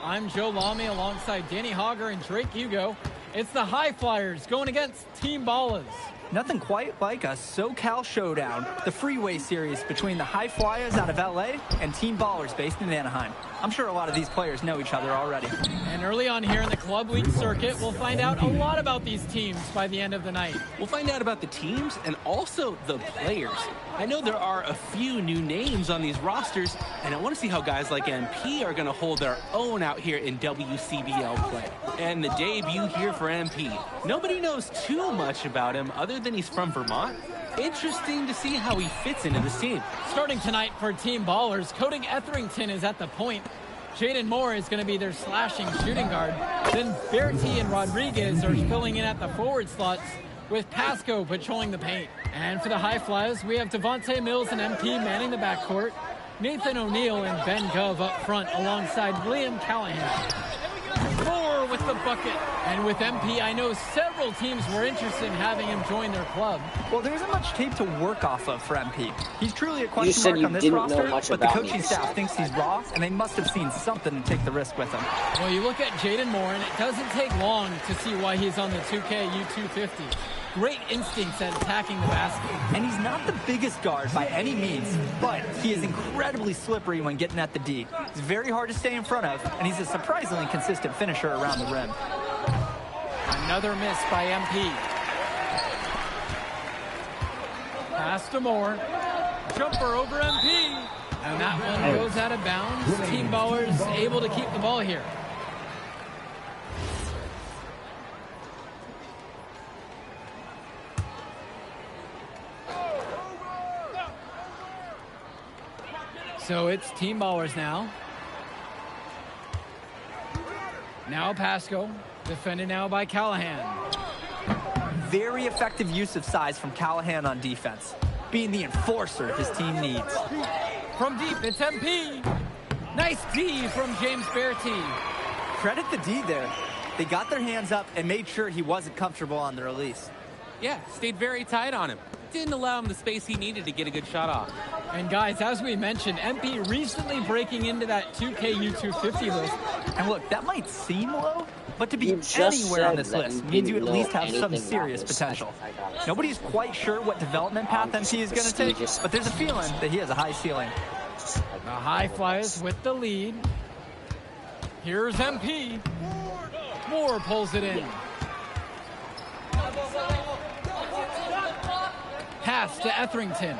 I'm Joe Lamy alongside Danny Hogger and Drake Hugo. It's the High Flyers going against Team Ballas. Nothing quite like a SoCal showdown, the freeway series between the High Flyers out of LA and Team Ballers based in Anaheim. I'm sure a lot of these players know each other already. And early on here in the Club League circuit, we'll find out a lot about these teams by the end of the night. We'll find out about the teams and also the players. I know there are a few new names on these rosters, and I want to see how guys like MP are going to hold their own out here in WCBL play. And the debut here for MP. Nobody knows too much about him other than he's from Vermont. Interesting to see how he fits into this team. Starting tonight for Team Ballers, Cody Etherington is at the point. Jaden Moore is going to be their slashing shooting guard. Then Bertie and Rodriguez are filling in at the forward slots, with Pasco patrolling the paint. And for the High Flyers, we have Devontae Mills and MP manning the backcourt, Nathan O'Neill and Ben Gove up front alongside Liam Callahan. Moore with the bucket. And with MP, I know several teams were interested in having him join their club. Well, there isn't much tape to work off of for MP. He's truly a question mark on this roster, but the coaching staff thinks he's raw, and they must have seen something to take the risk with him. Well, you look at Jaden Moore, and it doesn't take long to see why he's on the 2K U250. Great instincts at attacking the basket. And he's not the biggest guard by any means, but he is incredibly slippery when getting at the D. He's very hard to stay in front of, and he's a surprisingly consistent finisher around the rim. Another miss by MP. Pass to Moore. Jumper over MP. And that one goes out of bounds. Team Ballers able to keep the ball here. So it's Team Ballers now. Now Pasco, defended now by Callahan. Very effective use of size from Callahan on defense, being the enforcer his team needs. From deep, it's MP. Nice D from James Bertie. Credit the D there. They got their hands up and made sure he wasn't comfortable on the release. Yeah, stayed very tight on him. Didn't allow him the space he needed to get a good shot off. And guys, as we mentioned, MP recently breaking into that 2K U250 list. And look, that might seem low, but to be anywhere on this list means you at least have some serious potential. Nobody's quite sure what development path MP is going to take, but there's a feeling that he has a high ceiling. The High Flyers with the lead. Here's MP. Moore pulls it in. Pass to Etherington.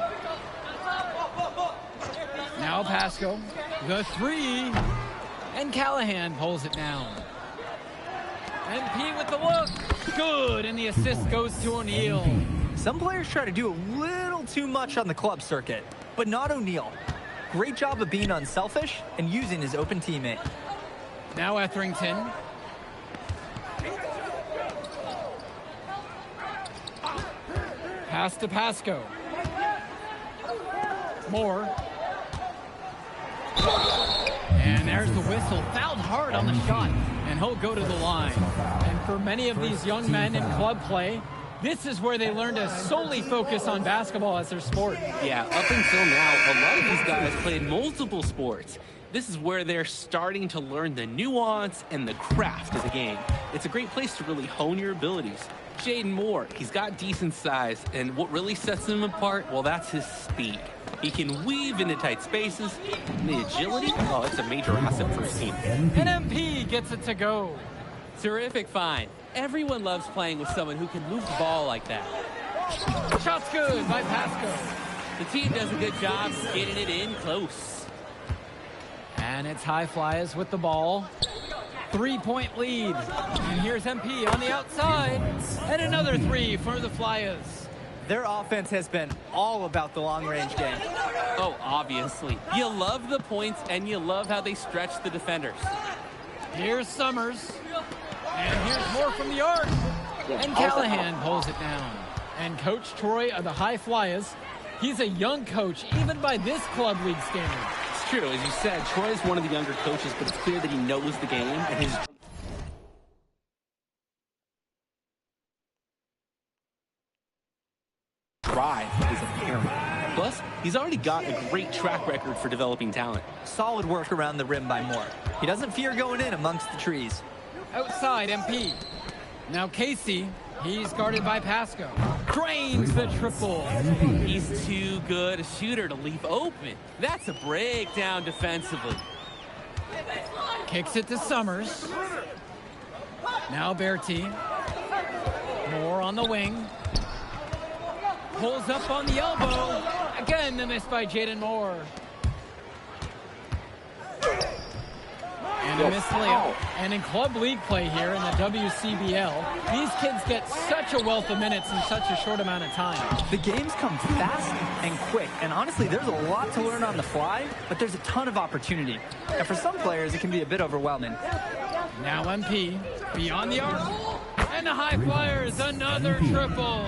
Now Pasco. The three. And Callahan pulls it down. MP with the look. Good. And the assist goes to O'Neill. Some players try to do a little too much on the club circuit, but not O'Neill. Great job of being unselfish and using his open teammate. Now Etherington. Pass to Pasco. Moore. And there's the whistle. Fouled hard on the shot. And he'll go to the line. And for many of these young men in club play, this is where they learn to solely focus on basketball as their sport. Yeah, up until now, a lot of these guys played multiple sports. This is where they're starting to learn the nuance and the craft of the game. It's a great place to really hone your abilities. Jaden Moore, he's got decent size, and what really sets him apart, well, that's his speed. He can weave into tight spaces, and the agility, oh, it's a major asset for his team. And MP gets it to go. Terrific find. Everyone loves playing with someone who can move the ball like that. Shot's good by Pasco. The team does a good job getting it in close. And it's High Flyers with the ball. 3-point lead. And here's MP on the outside. And another three for the Flyers. Their offense has been all about the long-range game. Oh, obviously. You love the points, and you love how they stretch the defenders. Here's Summers. And here's more from the arc. And Callahan pulls it down. And Coach Troy of the High Flyers, he's a young coach, even by this club league standard. It's true. As you said, Troy is one of the younger coaches, but it's clear that he knows the game, and his drive is apparent. Plus, He's already got a great track record for developing talent. Solid work around the rim by Moore. He doesn't fear going in amongst the trees. Outside, MP. Now Casey, he's guarded by Pasco. Drains the triple. He's too good a shooter to leave open. That's a breakdown defensively. Kicks it to Summers. Now Berti. Moore on the wing. Pulls up on the elbow. Again, the miss by Jaden Moore. And a missed layup. And in club league play here in the WCBL, these kids get such a wealth of minutes in such a short amount of time. The games come fast and quick, and honestly, there's a lot to learn on the fly, but there's a ton of opportunity. And for some players, it can be a bit overwhelming. Now MP, beyond the arc, and the High Flyers, another triple.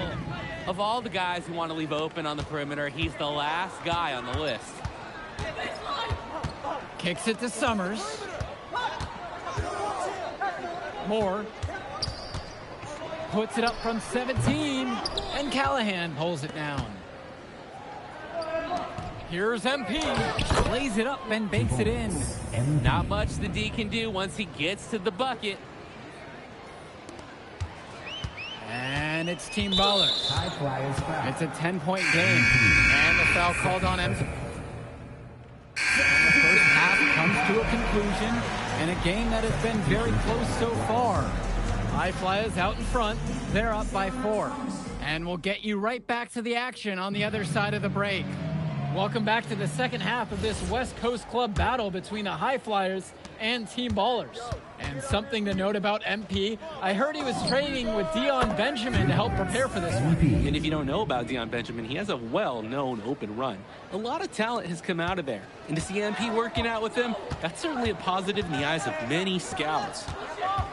Of all the guys who want to leave open on the perimeter, he's the last guy on the list. Kicks it to Summers. Moore puts it up from 17, and Callahan pulls it down. Here's MP, lays it up and bakes it in. Not much the D can do once he gets to the bucket. And it's Team Ballers. It's a 10-point game, and the foul called on MP. And the first half comes to a conclusion in a game that has been very close so far. High Flyers out in front. They're up by 4. And we'll get you right back to the action on the other side of the break. Welcome back to the second half of this West Coast Club battle between the High Flyers and Team Ballers. And something to note about MP, I heard he was training with Dion Benjamin to help prepare for this one. And if you don't know about Dion Benjamin, he has a well-known open run. A lot of talent has come out of there. And to see MP working out with him, that's certainly a positive in the eyes of many scouts.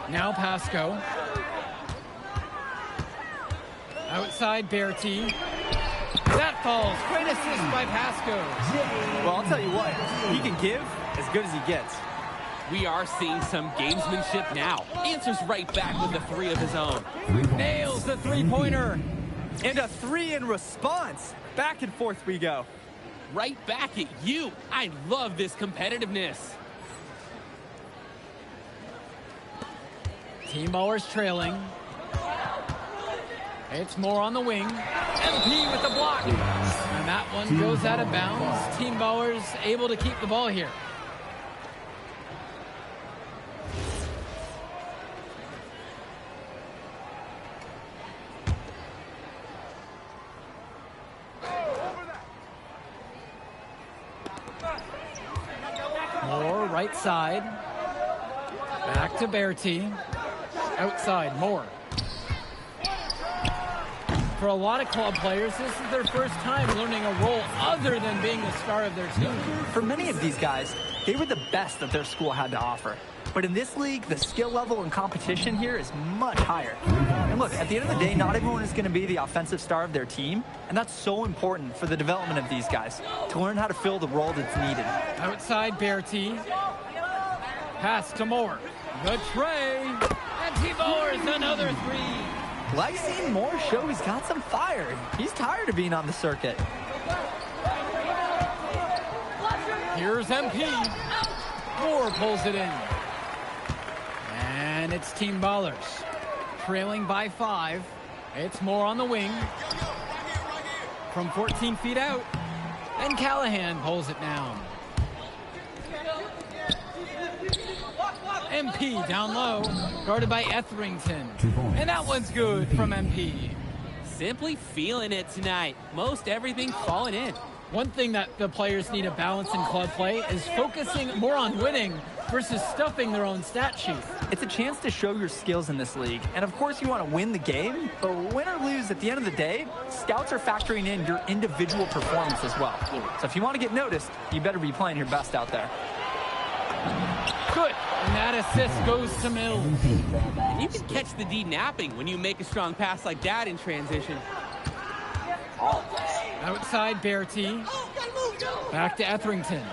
Now Pasco. Outside Berti. That falls. Great assist by Pasco. Well, I'll tell you what, he can give as good as he gets. We are seeing some gamesmanship now. Answers right back with a 3 of his own. Nails the three-pointer. And a 3 in response. Back and forth we go. Right back at you. I love this competitiveness. Team Ballers trailing. It's Moore on the wing. MP with the block. And that one goes out of bounds. Team Ballers able to keep the ball here. Moore, right side. Back to Berti. Outside, Moore. For a lot of club players, this is their first time learning a role other than being the star of their team. For many of these guys, they were the best that their school had to offer. But in this league, the skill level and competition here is much higher. And look, at the end of the day, not everyone is going to be the offensive star of their team, and that's so important for the development of these guys, to learn how to fill the role that's needed. Outside Berti. Pass to Moore. The tray. And Team Ballers another 3. Like seeing Moore show he's got some fire. He's tired of being on the circuit. Here's MP. Moore pulls it in. And it's Team Ballers. Trailing by 5. It's Moore on the wing. From 14 feet out. And Callahan pulls it down. MP down low, guarded by Etherington. And that one's good from MP. Simply feeling it tonight. Most everything falling in. One thing that the players need to balance in club play is focusing more on winning versus stuffing their own stat sheet. It's a chance to show your skills in this league. And of course you want to win the game, but win or lose, at the end of the day, scouts are factoring in your individual performance as well. So if you want to get noticed, you better be playing your best out there. Good. And that assist goes to Mills. And you can catch the D napping when you make a strong pass like that in transition. Outside Berti. Back to Etherington.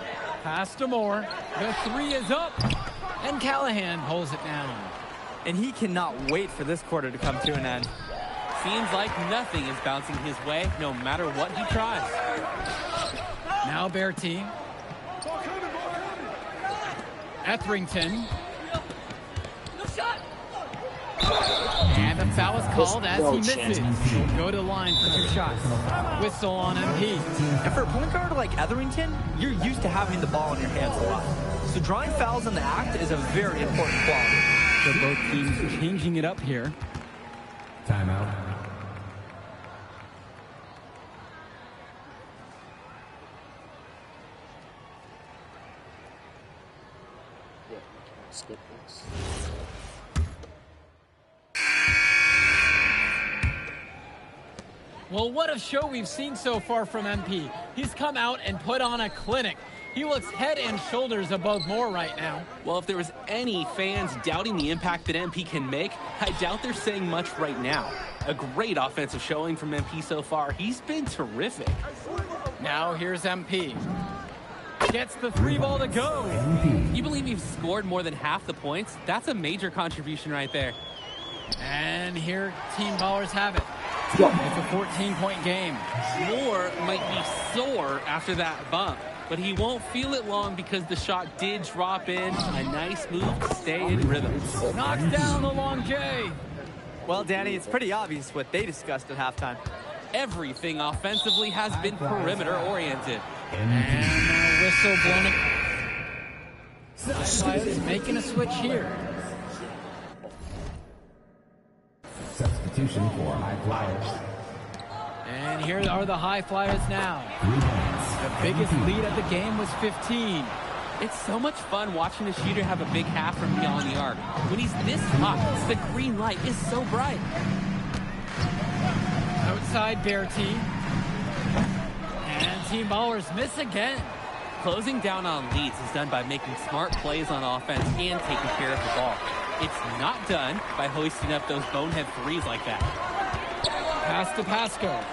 Pass to Moore. The 3 is up. And Callahan pulls it down. And he cannot wait for this quarter to come to an end. Seems like nothing is bouncing his way, no matter what he tries. Now Berti. Etherington. And the foul is called as he misses. He'll go to the line for 2 shots. Whistle on MP. And for a point guard like Etherington, you're used to having the ball in your hands a lot. So drawing fouls in the act is a very important quality. So both teams changing it up here. Timeout. Skip this. Well, what a show we've seen so far from MP. He's come out and put on a clinic. He looks head and shoulders above Moore right now. Well, if there was any fans doubting the impact that MP can make, I doubt they're saying much right now. A great offensive showing from MP so far. He's been terrific. Now here's MP. Gets the 3 ball to go. You believe he's scored more than half the points? That's a major contribution right there. And here Team Ballers have it. It's a 14-point game. Moore might be sore after that bump, but he won't feel it long because the shot did drop in. A nice move to stay in rhythm. Knocks down the long J. Well, Danny, it's pretty obvious what they discussed at halftime. Everything offensively has been perimeter-oriented. And whistle blown. Flyers making a switch here. Substitution for High Flyers. And here are the High Flyers now. The biggest lead of the game was 15. It's so much fun watching the shooter have a big half from beyond the arc. When he's this hot, the green light is so bright. Outside Berti. And Team Ballers miss again. Closing down on leads is done by making smart plays on offense and taking care of the ball. It's not done by hoisting up those bonehead threes like that. Pass to Pasco.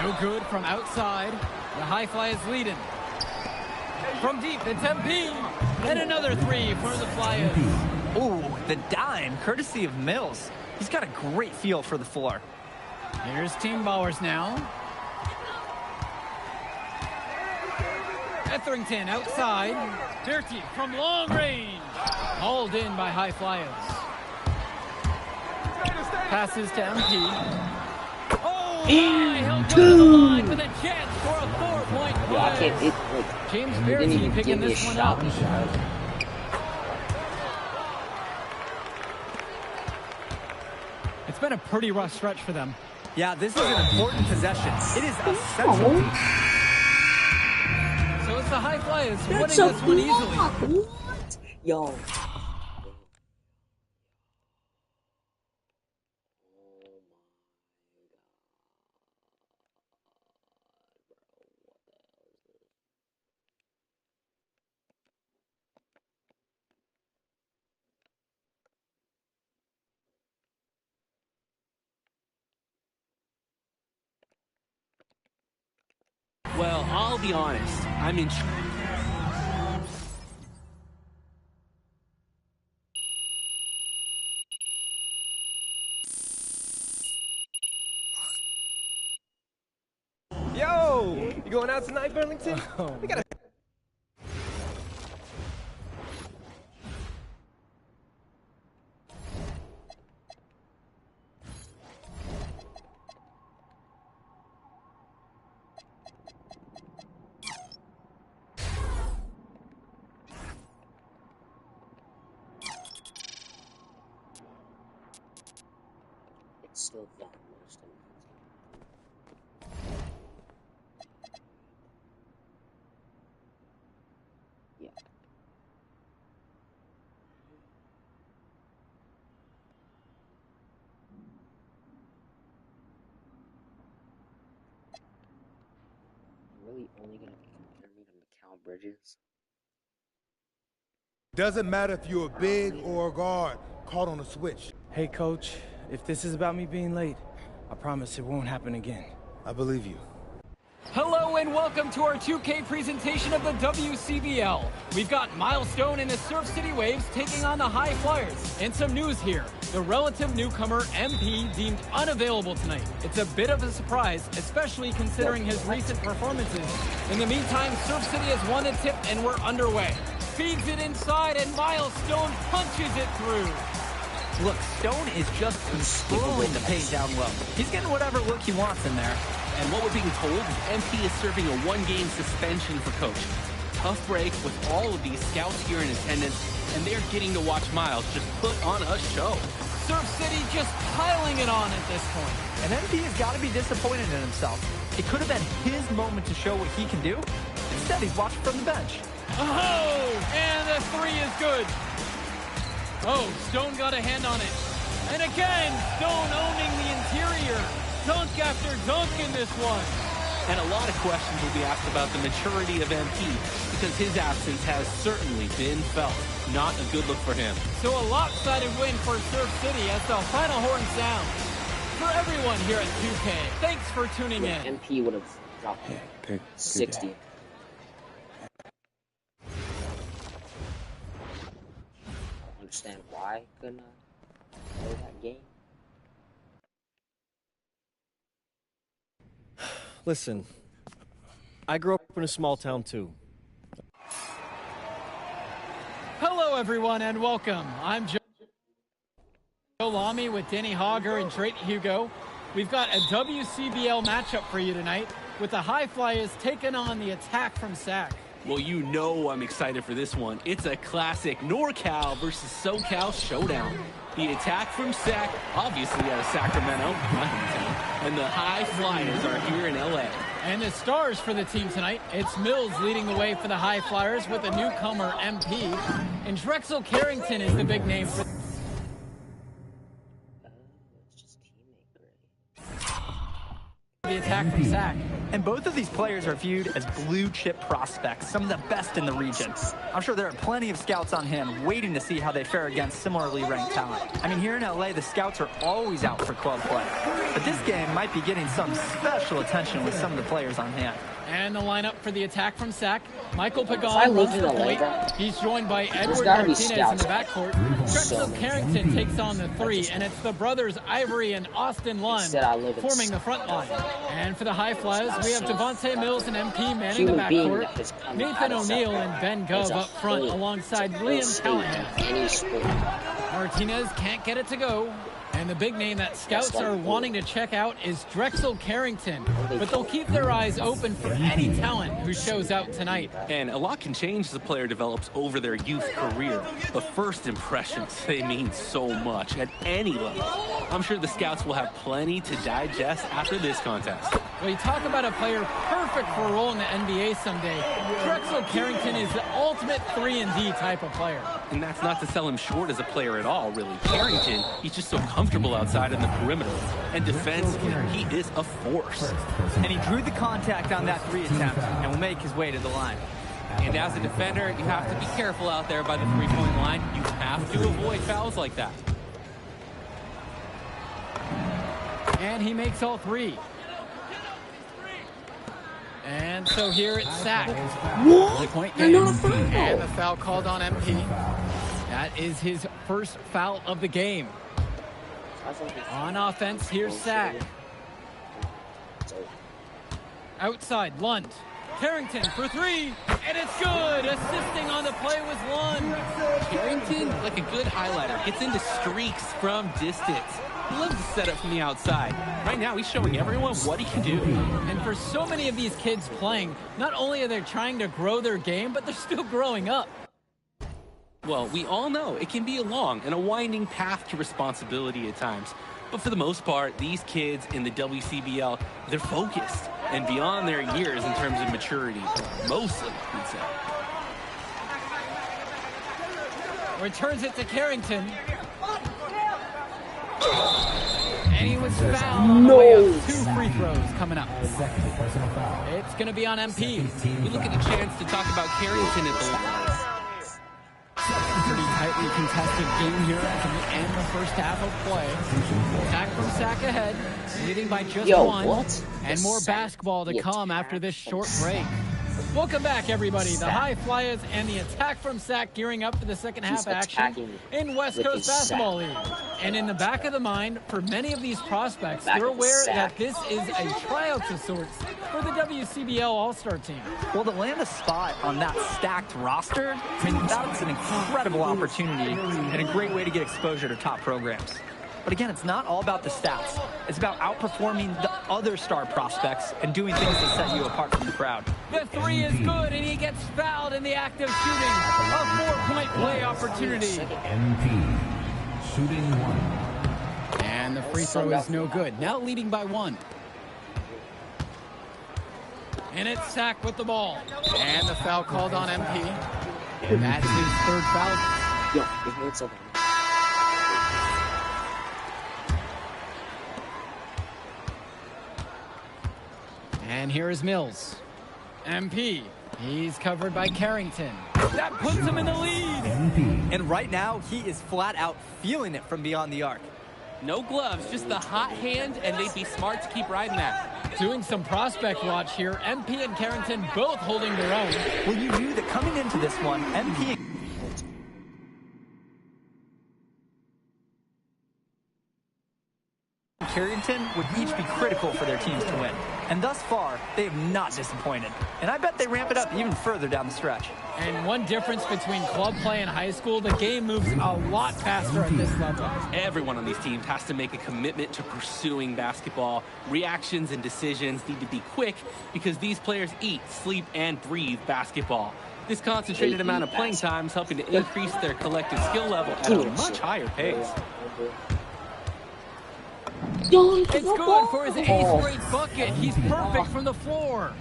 No good from outside. The High Flyers leading. From deep, it's MP. And another 3 for the Flyers. Ooh, the dime, courtesy of Mills. He's got a great feel for the floor. Here's Team Ballers now. Etherington outside. Berti from long range. Hauled in by High Flyers. Passes to MP. Oh, he'll go to the line with a chance for a 4-point play. Yeah, I can't. Like, James didn't Berti even picking give me a this one up. shot. It's been a pretty rough stretch for them. Yeah, this is an important possession. It is essential. So it's the High Flyers winning That's this a one easily. block. What? Yo. Well, I'll be honest. I'm in. Yo, you going out tonight, Burlington? We gotta. It's still that most amazing. Yeah. You're really only gonna compare me to Mikal Bridges? Doesn't matter if you're a big or a guard caught on a switch. Hey, coach. If this is about me being late, I promise it won't happen again. I believe you. Hello and welcome to our 2K presentation of the WCBL. We've got Milestone and the Surf City Waves taking on the High Flyers. And some news here. The relative newcomer, MP, deemed unavailable tonight. It's a bit of a surprise, especially considering his recent performances. In the meantime, Surf City has won the tip and we're underway. Feeds it inside and Milestone punches it through. Look, Stone is just controlling the pace down low. He's getting whatever look he wants in there. And what we're being told is MP is serving a one-game suspension for coach. Tough break with all of these scouts here in attendance, and they're getting to watch Miles just put on a show. Surf City just piling it on at this point. And MP has got to be disappointed in himself. It could have been his moment to show what he can do. Instead, he's watching from the bench. Oh, and the three is good. Oh, Stone got a hand on it. And again, Stone owning the interior. Dunk after dunk in this one. And a lot of questions will be asked about the maturity of MP because his absence has certainly been felt. Not a good look for him. So a lopsided win for Surf City as the final horn sounds. For everyone here at 2K, thanks for tuning in. MP would have dropped 60. Understand why I couldn't play that game. Listen, I grew up in a small town too. Hello everyone and welcome. I'm Joe Lamy with Danny Hogger and Drake Hugo. We've got a WCBL matchup for you tonight with the High Flyers taking on the Attack from SAC. Well, you know I'm excited for this one. It's a classic NorCal versus SoCal showdown. The Attack from SAC, obviously out of Sacramento, and the High Flyers are here in LA. And the stars for the team tonight, it's Mills leading the way for the High Flyers with the newcomer MP, and Drexel Carrington is the big name for the Attack from SAC. And both of these players are viewed as blue-chip prospects, some of the best in the region. I'm sure there are plenty of scouts on hand waiting to see how they fare against similarly ranked talent. I mean, here in LA, the scouts are always out for club play. But this game might be getting some special attention with some of the players on hand. And the lineup for the Attack from SAC. Michael Pagan runs the point. He's joined by Edward Martinez in the backcourt. Drexel Carrington takes on the three, and it's the brothers Ivory and Austin Lund forming the front line. And for the High Flyers, we have Devontae Mills and MP manning the backcourt. Nathan O'Neill and Ben Gove up front alongside William Callahan. Martinez can't get it to go. And the big name that scouts are wanting to check out is Drexel Carrington. But they'll keep their eyes open for any talent who shows out tonight. And a lot can change as a player develops over their youth career. But first impressions, they mean so much at any level. I'm sure the scouts will have plenty to digest after this contest. Well, you talk about a player perfect for a role in the NBA someday. Drexel Carrington is the ultimate 3-and-D type of player. And that's not to sell him short as a player at all, really. Carrington, he's just so comfortable outside in the perimeter. And defensively, he is a force. And he drew the contact on that three attempt and will make his way to the line. And as a defender, you have to be careful out there by the three-point line. You have to avoid fouls like that. And he makes all three. And so here it's SAC. Point game. And the foul called on MP. That is his first foul of the game. On offense, here's SAC. Outside, Lund. Carrington for three, and it's good. Assisting on the play was Lund. Carrington, like a good highlighter, gets into streaks from distance. He loves to set up from the outside. Right now, he's showing everyone what he can do. And for so many of these kids playing, not only are they trying to grow their game, but they're still growing up. Well, we all know it can be a long and a winding path to responsibility at times. But for the most part, these kids in the WCBL, they're focused and beyond their years in terms of maturity. Mostly, we'd say. Returns it to Carrington. And he was fouled on the way up. 2 free throws coming up. It's going to be on MP. We look at a chance to talk about Carrington at the line. Pretty tightly contested game here as we end the first half of play. Attack from Sac ahead, leading by just one. What? And more basketball to come after this short break. Welcome back, everybody. The High Flyers and the Attack from Sac gearing up for the second half action in West Coast Basketball League. And in the back of the mind, for many of these prospects, they're aware that this is a tryout of sorts for the WCBL All-Star team. Well, to land a spot on that stacked roster, I mean, that's an incredible opportunity and a great way to get exposure to top programs. But again, it's not all about the stats. It's about outperforming the other star prospects and doing things to set you apart from the crowd. The three is good, and he gets fouled in the act of shooting. A 4-point play opportunity. MP. Shooting one. And the free throw is no good. Now leading by one. And it's Sac with the ball. And the foul called on MP. And that's his third foul. Yo, give me something. And here is Mills. MP. He's covered by Carrington. That puts him in the lead. MP. And right now, he is flat out feeling it from beyond the arc. No gloves, just the hot hand, and they'd be smart to keep riding that. Doing some prospect watch here. MP and Carrington both holding their own. Well, you knew that coming into this one, MP and Carrington would each be critical for their teams to win. And thus far, they have not disappointed. And I bet they ramp it up even further down the stretch. And one difference between club play and high school, the game moves a lot faster at this level. Everyone on these teams has to make a commitment to pursuing basketball. Reactions and decisions need to be quick because these players eat, sleep, and breathe basketball. This concentrated amount of playing time is helping to increase their collective skill level at a much higher pace. It's good for his ace-rate bucket. He's perfect from the floor.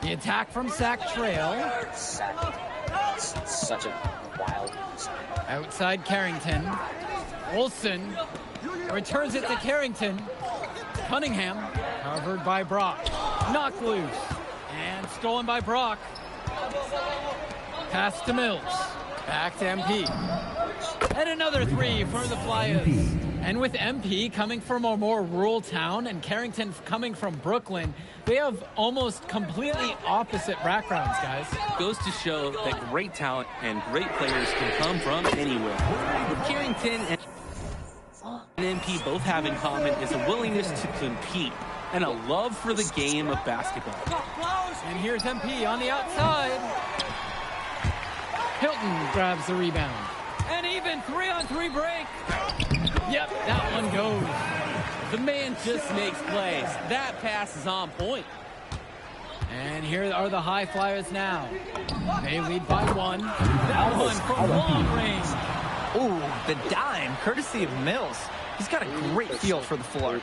The attack from Sac Trail. Such a wild. Outside Carrington. Olsen returns it to Carrington. Cunningham covered by Brock. Knocked loose. And stolen by Brock. Pass to Mills. Back to MP. And another three for the Flyers. And with MP coming from a more rural town and Carrington coming from Brooklyn, they have almost completely opposite backgrounds, guys. Goes to show that great talent and great players can come from anywhere. What Carrington and MP both have in common is a willingness to compete and a love for the game of basketball. And here's MP on the outside. Hilton grabs the rebound. And even 3-on-3 break. Yep, that one goes. The man just makes plays. That pass is on point. And here are the High Flyers now. They lead by one. That one from long range. Ooh, the dime, courtesy of Mills. He's got a great feel for the floor.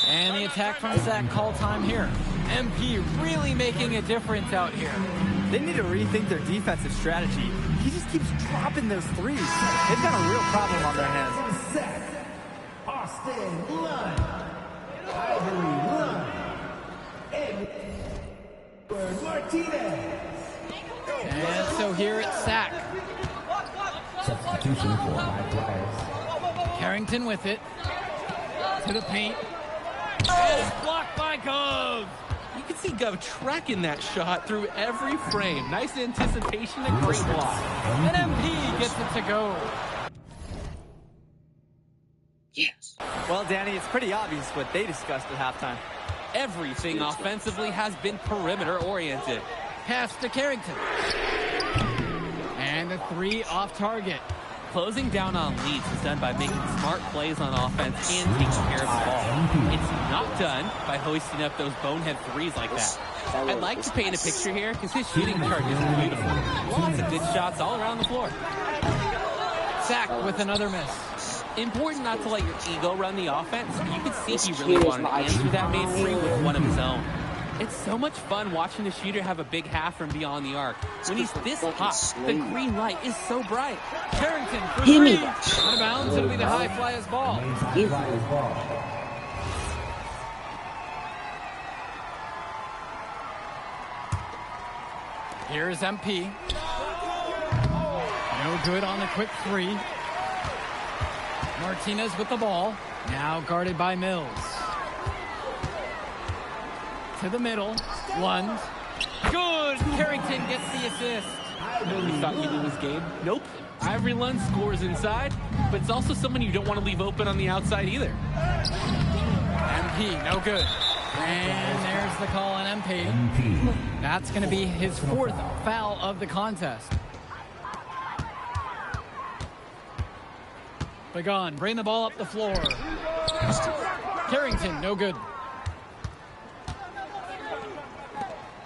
And the attack from Sac call time here. MP really making a difference out here. They need to rethink their defensive strategy. He just keeps dropping those threes. They've got a real problem on their hands. Austin Lund. Ivory Lund. Edward Martinez. And so here it's Sac. Substitution for High Flyers. Carrington with it. To the paint. And it's blocked by Gove. You can see Gov tracking that shot through every frame. Nice anticipation and great block. And MP gets it to go. Yes. Well, Danny, it's pretty obvious what they discussed at halftime. Everything offensively has been perimeter-oriented. Pass to Carrington. And the three off target. Closing down on leads is done by making smart plays on offense and taking care of the ball. It's not done by hoisting up those bonehead threes like that. I'd like to paint a picture here because his shooting chart is beautiful. Lots of good shots all around the floor. Sac with another miss. Important not to let your ego run the offense. You can see he really wanted to answer that made free with one of his own. It's so much fun watching the shooter have a big half from beyond the arc. When he's this hot, the green light is so bright. Carrington for three. Out of bounds, it'll be the High Flyers ball. Here's MP. No good on the quick three. Martinez with the ball. Now guarded by Mills. To the middle. Lund. Good. Carrington gets the assist. You thought you knew this game? Nope. Ivory Lund scores inside, but it's also someone you don't want to leave open on the outside either. MP, no good. And there's the call on MP. That's going to be his 4th foul of the contest. Begun, bring the ball up the floor. Carrington, no good.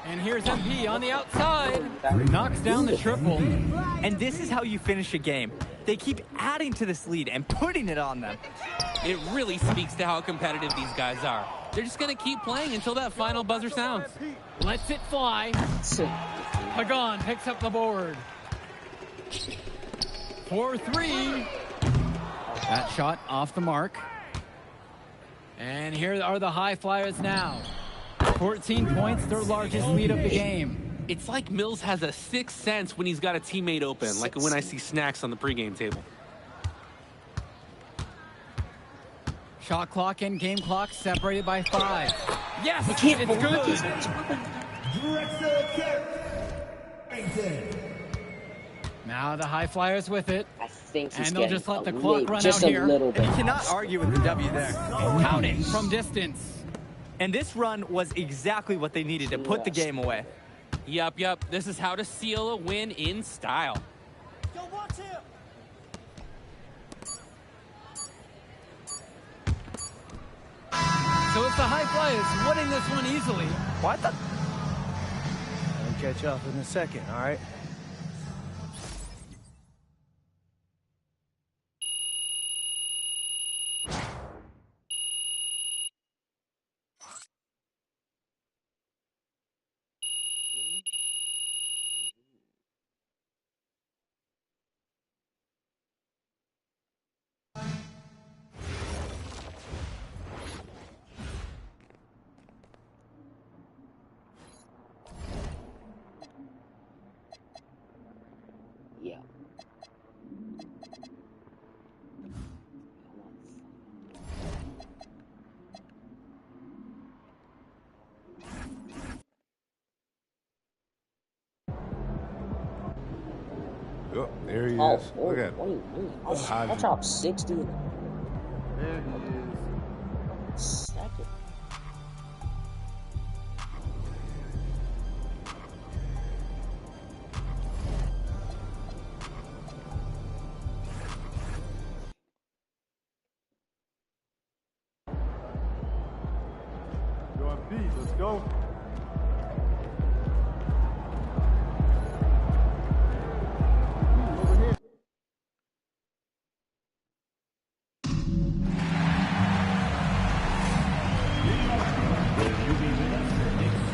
And here's MP on the outside. Knocks down the triple. And this is how you finish a game. They keep adding to this lead and putting it on them. It really speaks to how competitive these guys are. They're just going to keep playing until that final buzzer sounds. Lets it fly. Pagan picks up the board. 4-3. That shot off the mark. And here are the High Flyers now. 14 points, their largest lead of the game. It's like Mills has a sixth sense when he's got a teammate open, like when I see snacks on the pregame table. Shot clock and game clock separated by 5. Yes, it's good. Now the High Flyers with it. I think he's and they'll just let the clock run just out a here. little bit. You cannot argue with the W there. Counting from distance. And this run was exactly what they needed to put the game away. Yup. This is how to seal a win in style. So it's the High Flyers winning this one easily. What the? I'll catch up in a second, all right? Yeah. Oh, there he Oh, is. Look at him. I dropped 60. There he is. Second. Let's go.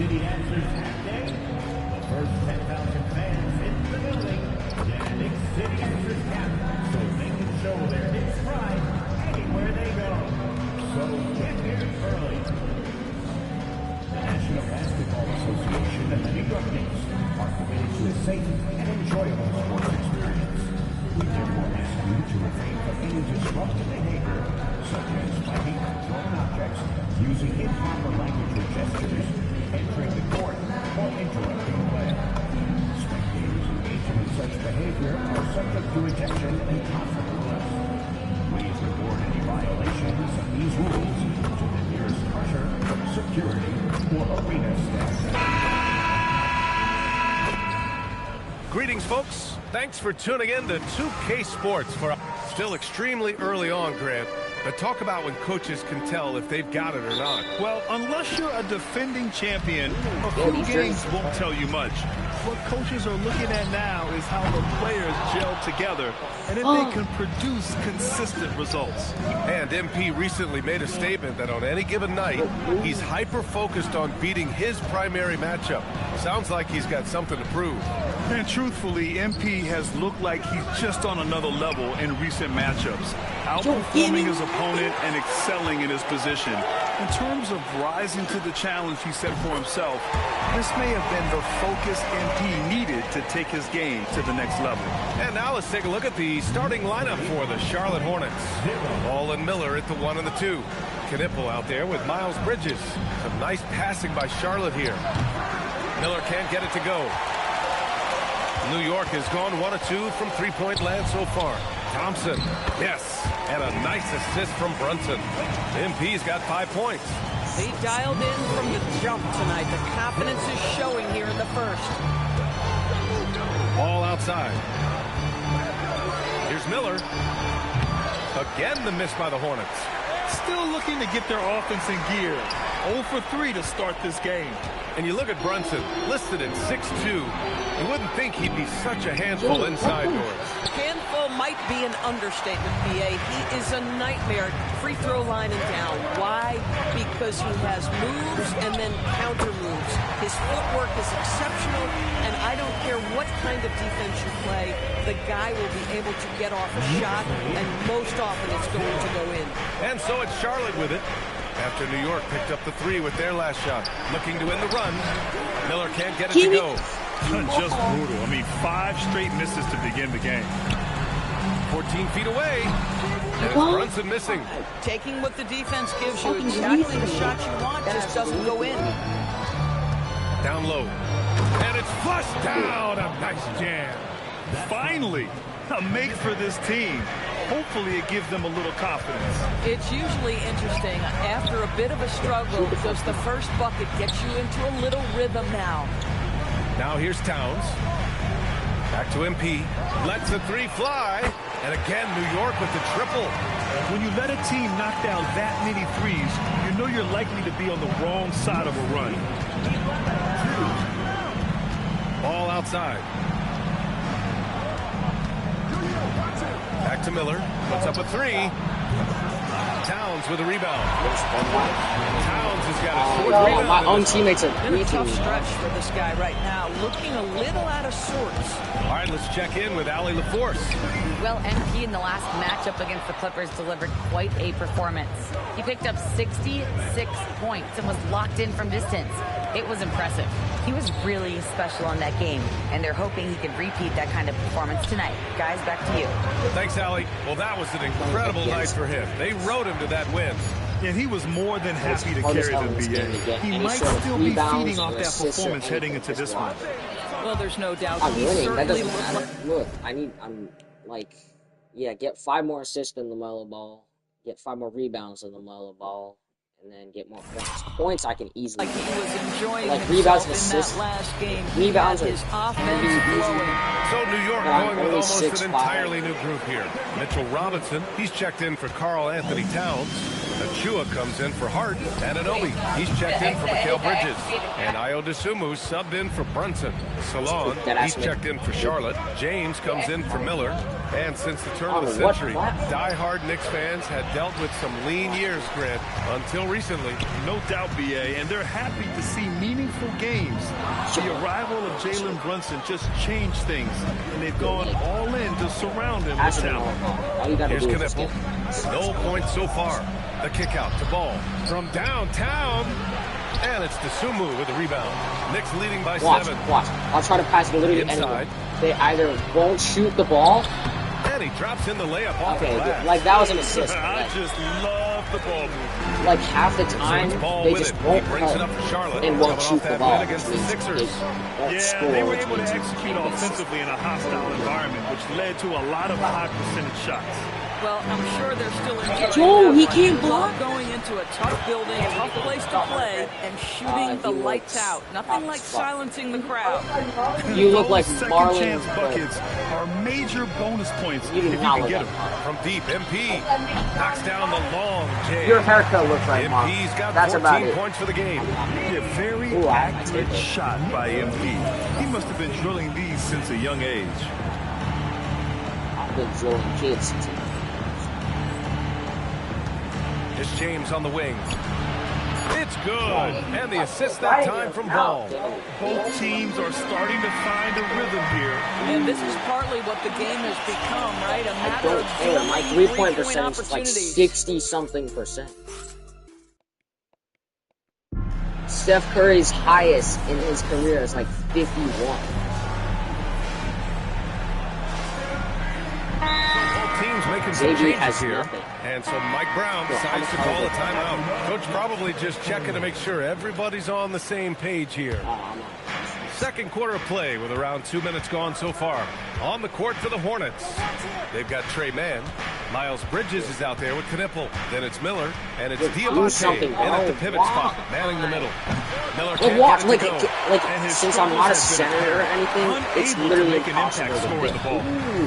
City Answers Half Day. The first 10,000 fans in the building. Get Nick City Answers Cap so they can show their Knicks pride anywhere they go. So get here early. The National Basketball Association and the New York Knicks are committed to a safe and enjoyable sports experience. We therefore ask you to refrain from any disruptive behavior, such as fighting, throwing objects, using improper language or gestures, entering the court, or interrupting play. Spectators engaging in such behavior are subject to ejection and consequences. Please report any violations of these rules to the nearest usher, security, or arena staff. Greetings, folks. Thanks for tuning in to 2K Sports for still extremely early on, Grant. But talk about when coaches can tell if they've got it or not. Well, unless you're a defending champion, a few games won't tell you much. What coaches are looking at now is how the players gel together and if they can produce consistent results. And MP recently made a statement that on any given night, he's hyper-focused on beating his primary matchup. Sounds like he's got something to prove. And truthfully, MP has looked like he's just on another level in recent matchups, outperforming his opponent and excelling in his position. In terms of rising to the challenge he set for himself, This may have been the focus MP needed to take his game to the next level. And now let's take a look at the starting lineup for the Charlotte Hornets. Ball and Miller at the 1 and the 2. Knipple out there with Miles Bridges. Some nice passing by Charlotte here. Miller can't get it to go. New York has gone 1 of 2 from three-point land so far. Thompson, yes, and a nice assist from Brunson. MP's got 5 points. They dialed in from the jump tonight. The confidence is showing here in the first. Ball outside. Here's Miller. Again, the miss by the Hornets. Still looking to get their offense in gear. 0 for 3 to start this game. And you look at Brunson, listed at 6'2". You wouldn't think he'd be such a handful inside doors. Handful might be an understatement, BA. He is a nightmare free throw line and down. Why? Because he has moves and then counter moves. His footwork is exceptional, and I don't care what kind of defense you play, the guy will be able to get off a shot, and most often it's going to go in. And so it's Charlotte with it. After New York picked up the 3 with their last shot. Looking to win the run. Miller can't get it to go. Just brutal. I mean, 5 straight misses to begin the game. 14 feet away. And it's Brunson missing. Taking what the defense gives you, exactly the shot you want, just doesn't go in. Down low. And it's flushed down. A nice jam. Finally, a make for this team. Hopefully it gives them a little confidence. It's usually interesting. After a bit of a struggle, does the first bucket get you into a little rhythm now? Now here's Towns. Back to MP. Lets the 3 fly. And again, New York with the triple. When you let a team knock down that many threes, you know you're likely to be on the wrong side of a run. Ball outside. Back to Miller. Puts up a 3. Towns with a rebound. Towns has got a short rebound. My own teammates are in a tough stretch for this guy right now. Looking a little out of sorts. All right, let's check in with Allie LaForce. Well, MP in the last matchup against the Clippers delivered quite a performance. He picked up 66 points and was locked in from distance. It was impressive. He was really special in that game, and they're hoping he can repeat that kind of performance tonight. Guys, back to you. Thanks, Allie. Well, that was an incredible night for him. They rode him to that win. And he was more than happy to carry the BA. He might still be feeding off that performance heading into this one. Well, there's no doubt. I'm winning. That doesn't matter. Look, get 5 more assists than LaMelo Ball, get 5 more rebounds than LaMelo Ball, and then get more points. Points I can easily. Like he was enjoying rebounds and assists. In that last game. Rebounds his offense flowing. So New York going with almost an entirely new group here. Mitchell Robinson, he's checked in for Karl Anthony Towns. Achua comes in for Hart. Anunoby, he's checked in for Mikal Bridges. And Ayo Dosunmu subbed in for Brunson. Salon, he's checked in for Charlotte. James comes in for Miller. And since the turn of the century, die-hard Knicks fans had dealt with some lean years, Grant, until recently. No doubt, BA, and they're happy to see meaningful games. The arrival of Jalen Brunson just changed things, and they've gone all in to surround him with talent. Here's Knipple. No points so far. The kick out to Ball from downtown. And it's Dosunmu with the rebound. Knicks leading by 7. Watch. I'll try to pass it literally inside. They either won't shoot the ball. And he drops in the layup off the glass. Like that was an assist. I just love the ball movement. Like half the time, they just won't brings it up for Charlotte and won't shoot the ball. Against the Sixers. They were able to execute offensively in a hostile environment, which led to a lot of high percentage shots. Well, I'm sure they're still enjoying he can't block. Going into a tough building, a tough place to play, and shooting the lights out. Nothing like silencing the crowd. You look like Marlon. Second chance buckets are major bonus points if you can get them. From deep, MP knocks down the long J. Your haircut looks like Marlon. MP's got That's 14 points for the game. A very accurate shot by MP. He must have been drilling these since a young age. I've been drilling kids since a It's James on the wing. It's good. And the assist that time from Ball. Both teams are starting to find a rhythm here. And this is partly what the game has become, right? A matter of daily my 3-point percentage is like 60-something%. Steph Curry's highest in his career is like 51. Teams making some changes here. And so Mike Brown decides to call a timeout. Coach probably just checking to make sure everybody's on the same page here. Second quarter of play with around 2 minutes gone so far. On the court for the Hornets. They've got Trey Mann. Miles Bridges is out there with Knipple. Then it's Miller. And it's Diamante in at the pivot spot, manning the middle. Miller can't watch, get it to like, go. since I'm not a center or anything, it's literally impossible to score the ball.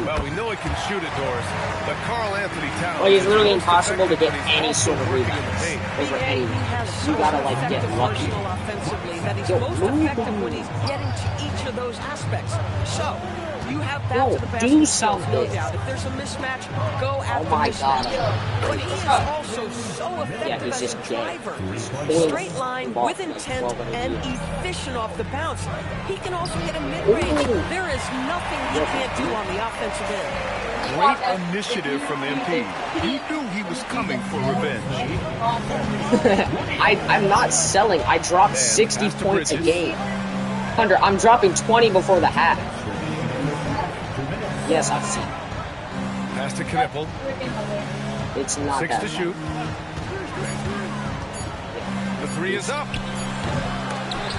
Well, we know he can shoot it, Doris, but Karl Anthony Towns. Well, it's literally impossible to get any sort of rebounds over any. You gotta like get lucky. Offensively, that he's most effective when he's getting to each of those aspects. So you have that to the basket, do something. no doubt. If there's a mismatch, go after my mismatch. God. But he is also so effective as a driver. Straight line, with intent, and efficient off the bounce. He can also get a mid-range. There is nothing he can't do on the offensive end. Great initiative from MP. He knew he was coming for revenge. I'm not selling. I dropped 60 points a game. Hunter, I'm dropping 20 before the half. Yes, I've seen. Pass to Knipple. It's not 6 that to shoot. The 3 is up.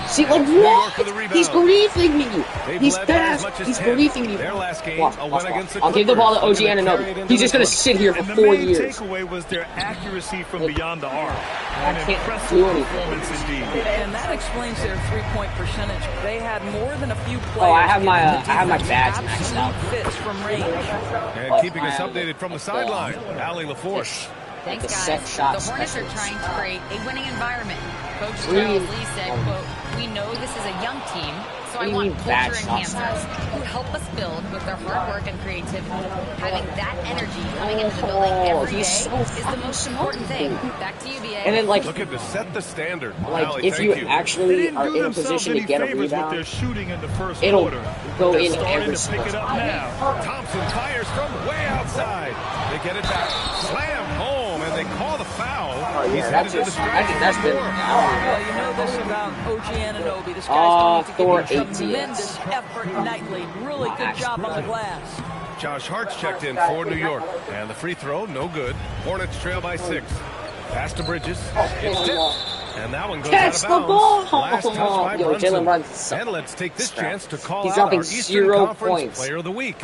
See, like, what? He's griefing me. He's fast. He's griefing me. Watch. I'll give the ball to OG Anunoby. He's just going to sit here for 4 years. The main takeaway was their accuracy from beyond the arc. I can't do anything. And that explains their three-point percentage. They had more than a few players. Oh, I have my badge maxed out. Fits from range. And keeping us updated from the sideline, Allie LaForce. Thanks, guys. The Hornets are trying to create a winning environment. Coach Charles Lee said, quote, "We know this is a young team, so I want culture enhancers who help us build with their hard work and creativity. Having that energy coming into the building every day is the most important thing." Back to you, BA. And then, like, looking to set the standard. Like, Allie, if you actually are in a position to get a rebound, it'll go in every single time. Thompson fires from way outside. They get it back, slam home, and they call the foul. He's headed to the strike. That's been. Well, you know this about OG Anunoby. This guy's going to give you tremendous effort nightly. Really good job on the glass. Josh Hart's checked in for New York. And the free throw, no good. Hornets trail by 6. Pass to Bridges. It's tipped. And that one goes Catch out of the bounds. ball! Last touch by Yo, Jalen Brunson. And let's take this chance to call He's out our dropping Eastern 0 Conference points. Player of the Week.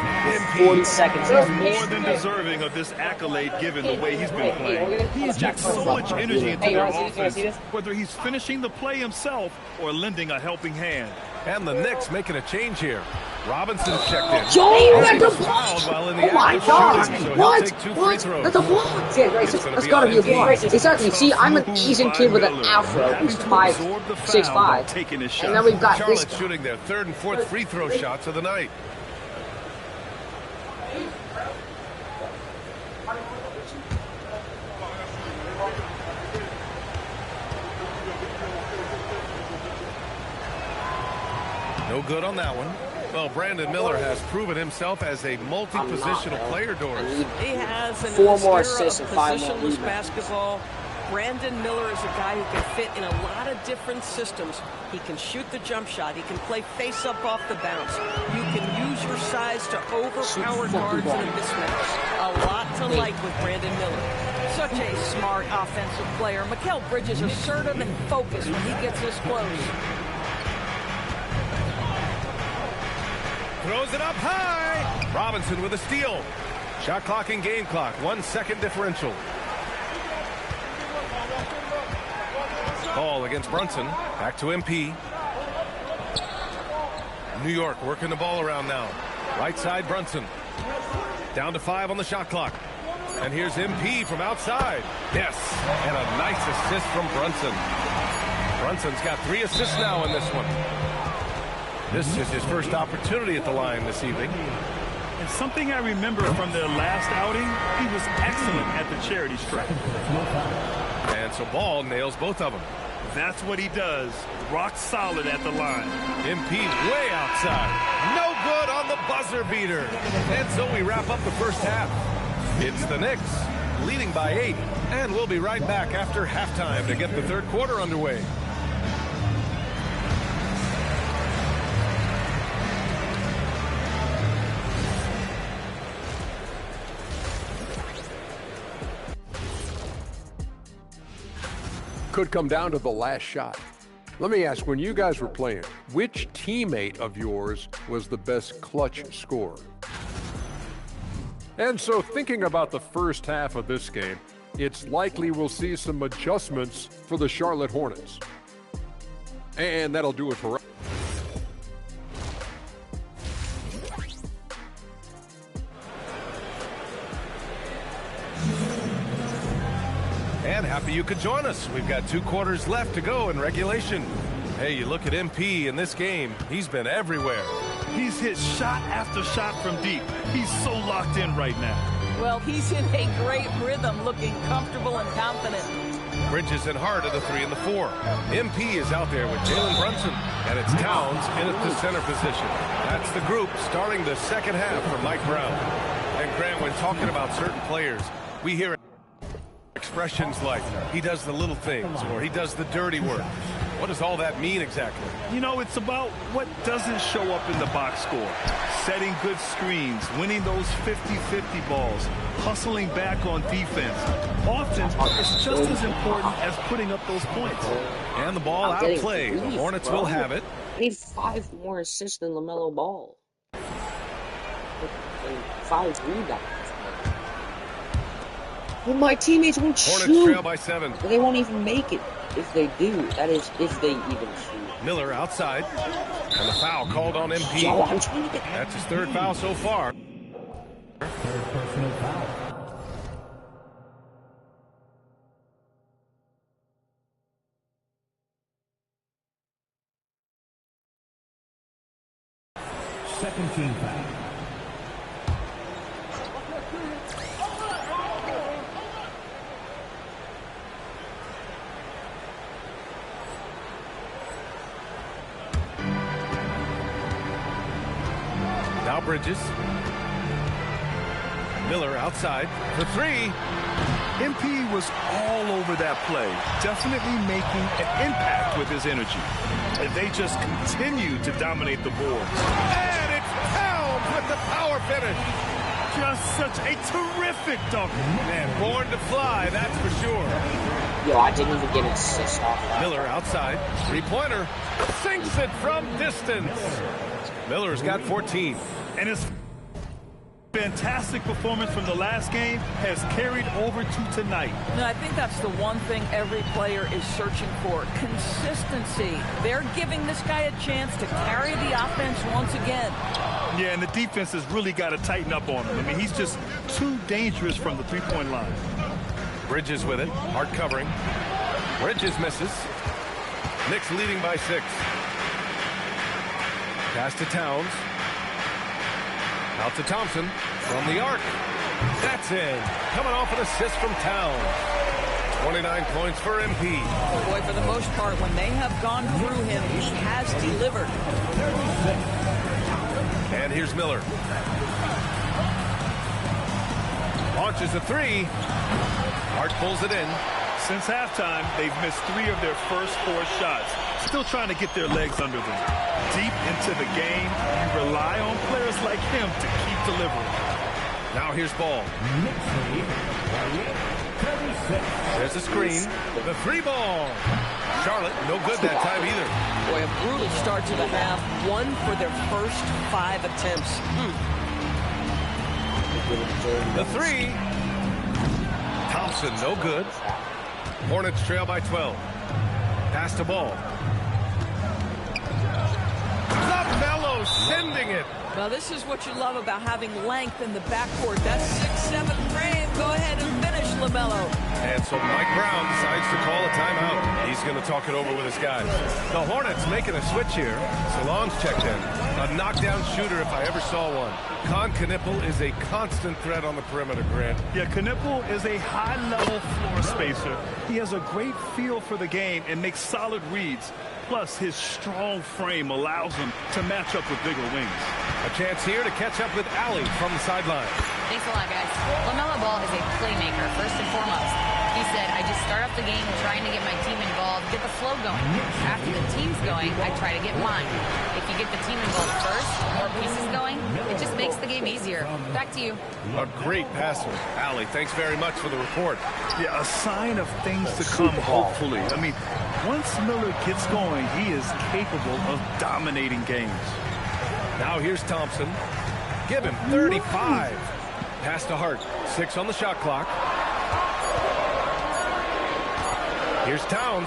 40 seconds. He's more than deserving of this accolade given the way he's been playing. He injects so much energy into their offense, whether he's finishing the play himself or lending a helping hand. And the Knicks making a change here. Robinson checked in. Yo, that's a block! Oh my God! What? That's a block! Yeah, right, that's gotta be a block. Exactly. See, I'm an Asian kid with an afro who's 6'5", and then we've got this Charlotte shooting their 3rd and 4th free throw shots of the night. No good on that one. Well, Brandon Miller has proven himself as a multi-positional player, Doris. He has an 4 more assists and 5 more positionless rebounds. basketball. Brandon Miller is a guy who can fit in a lot of different systems. He can shoot the jump shot. He can play face-up off the bounce. You can use your size to overpower guards in a mismatch. A lot to like with Brandon Miller. Such a smart offensive player. Mikal Bridges is assertive and focused when he gets this close. Throws it up high. Robinson with a steal. Shot clock and game clock. 1 second differential. Ball against Brunson. Back to MP. New York working the ball around now. Right side Brunson. Down to 5 on the shot clock. And here's MP from outside. Yes. And a nice assist from Brunson. Brunson's got 3 assists now in this one. This is his first opportunity at the line this evening. And something I remember from their last outing, he was excellent at the charity stripe. And so Ball nails both of them. That's what he does. Rock solid at the line. MP way outside. No good on the buzzer beater. And so we wrap up the first half. It's the Knicks leading by 8. And we'll be right back after halftime to get the third quarter underway. could come down to the last shot. Let me ask, when you guys were playing, which teammate of yours was the best clutch scorer? And so thinking about the first half of this game, it's likely we'll see some adjustments for the Charlotte Hornets. And that'll do it for us. And happy you could join us. We've got 2 quarters left to go in regulation. Hey, you look at MP in this game, he's been everywhere. He's hit shot after shot from deep. He's so locked in right now. Well, he's in a great rhythm, looking comfortable and confident. Bridges and Hart are the 3 and the 4. MP is out there with Jalen Brunson, and it's Towns in at the center position. That's the group starting the second half for Mike Brown. And Grant, when talking about certain players, we hear expressions like, he does the little things, or he does the dirty work. What does all that mean exactly? You know, it's about what doesn't show up in the box score. Setting good screens, winning those 50-50 balls, hustling back on defense. Often, it's just as important as putting up those points. And the ball outplayed. The Hornets will have it. I need 5 more assists than LaMelo Ball. 5 rebounds. Well, my teammates won't shoot. Hornets trail by 7. They won't even make it if they do. That is, if they even shoot. Miller outside. And the foul called on MP. Yo, I'm trying to get That's his 3rd foul so far. 3rd personal foul. Second team foul. Now Bridges. Miller outside for 3. MP was all over that play, definitely making an impact with his energy. And they just continue to dominate the boards. And it's Towns with the power finish. Just such a terrific dunk. Man, born to fly, that's for sure. Yo, I didn't even get an assist off that. Miller outside. 3-pointer. Sinks it from distance. Miller's got 14. And his fantastic performance from the last game has carried over to tonight. And I think that's the one thing every player is searching for, consistency. They're giving this guy a chance to carry the offense once again. Yeah, and the defense has really got to tighten up on him. I mean, he's just too dangerous from the 3-point line. Bridges with it. Hart covering. Bridges misses. Knicks leading by 6. Pass to Towns. Out to Thompson from the arc. That's in. Coming off an assist from Towns. 29 points for MP. Boy, for the most part, when they have gone through him, he has delivered. And here's Miller. Launches a 3. Hart pulls it in. Since halftime, they've missed 3 of their first 4 shots. Still trying to get their legs under them. Deep into the game, you rely on players like him to keep delivering. Now here's Ball. There's a screen. The 3 ball. Charlotte, no good that time either. Boy, a brutal start to the half. 1 for their first 5 attempts. The 3. Thompson, no good. Hornets trail by 12. Pass to Ball. LaMelo sending it. Now, this is what you love about having length in the backcourt. That 6'7" frame. Go ahead and finish, LaMelo. And so Mike Brown decides to call a timeout. He's going to talk it over with his guys. The Hornets making a switch here. Salon's checked in. A knockdown shooter if I ever saw one. Con Knippel is a constant threat on the perimeter, Grant. Yeah, Knippel is a high-level floor spacer. He has a great feel for the game and makes solid reads. Plus, his strong frame allows him to match up with bigger wings. A chance here to catch up with Allie from the sideline. Thanks a lot, guys. LaMelo Ball is a playmaker, first and foremost. He She said, I just start off the game trying to get my team involved, get the flow going. After the team's going, I try to get mine. If you get the team involved first, more pieces going, it just makes the game easier. Back to you. A great passer. Allie, thanks very much for the report. Yeah, a sign of things to come, hopefully. I mean, once Miller gets going, he is capable of dominating games. Now here's Thompson. Give him 35. Pass to Hart. 6 on the shot clock. Here's Towns.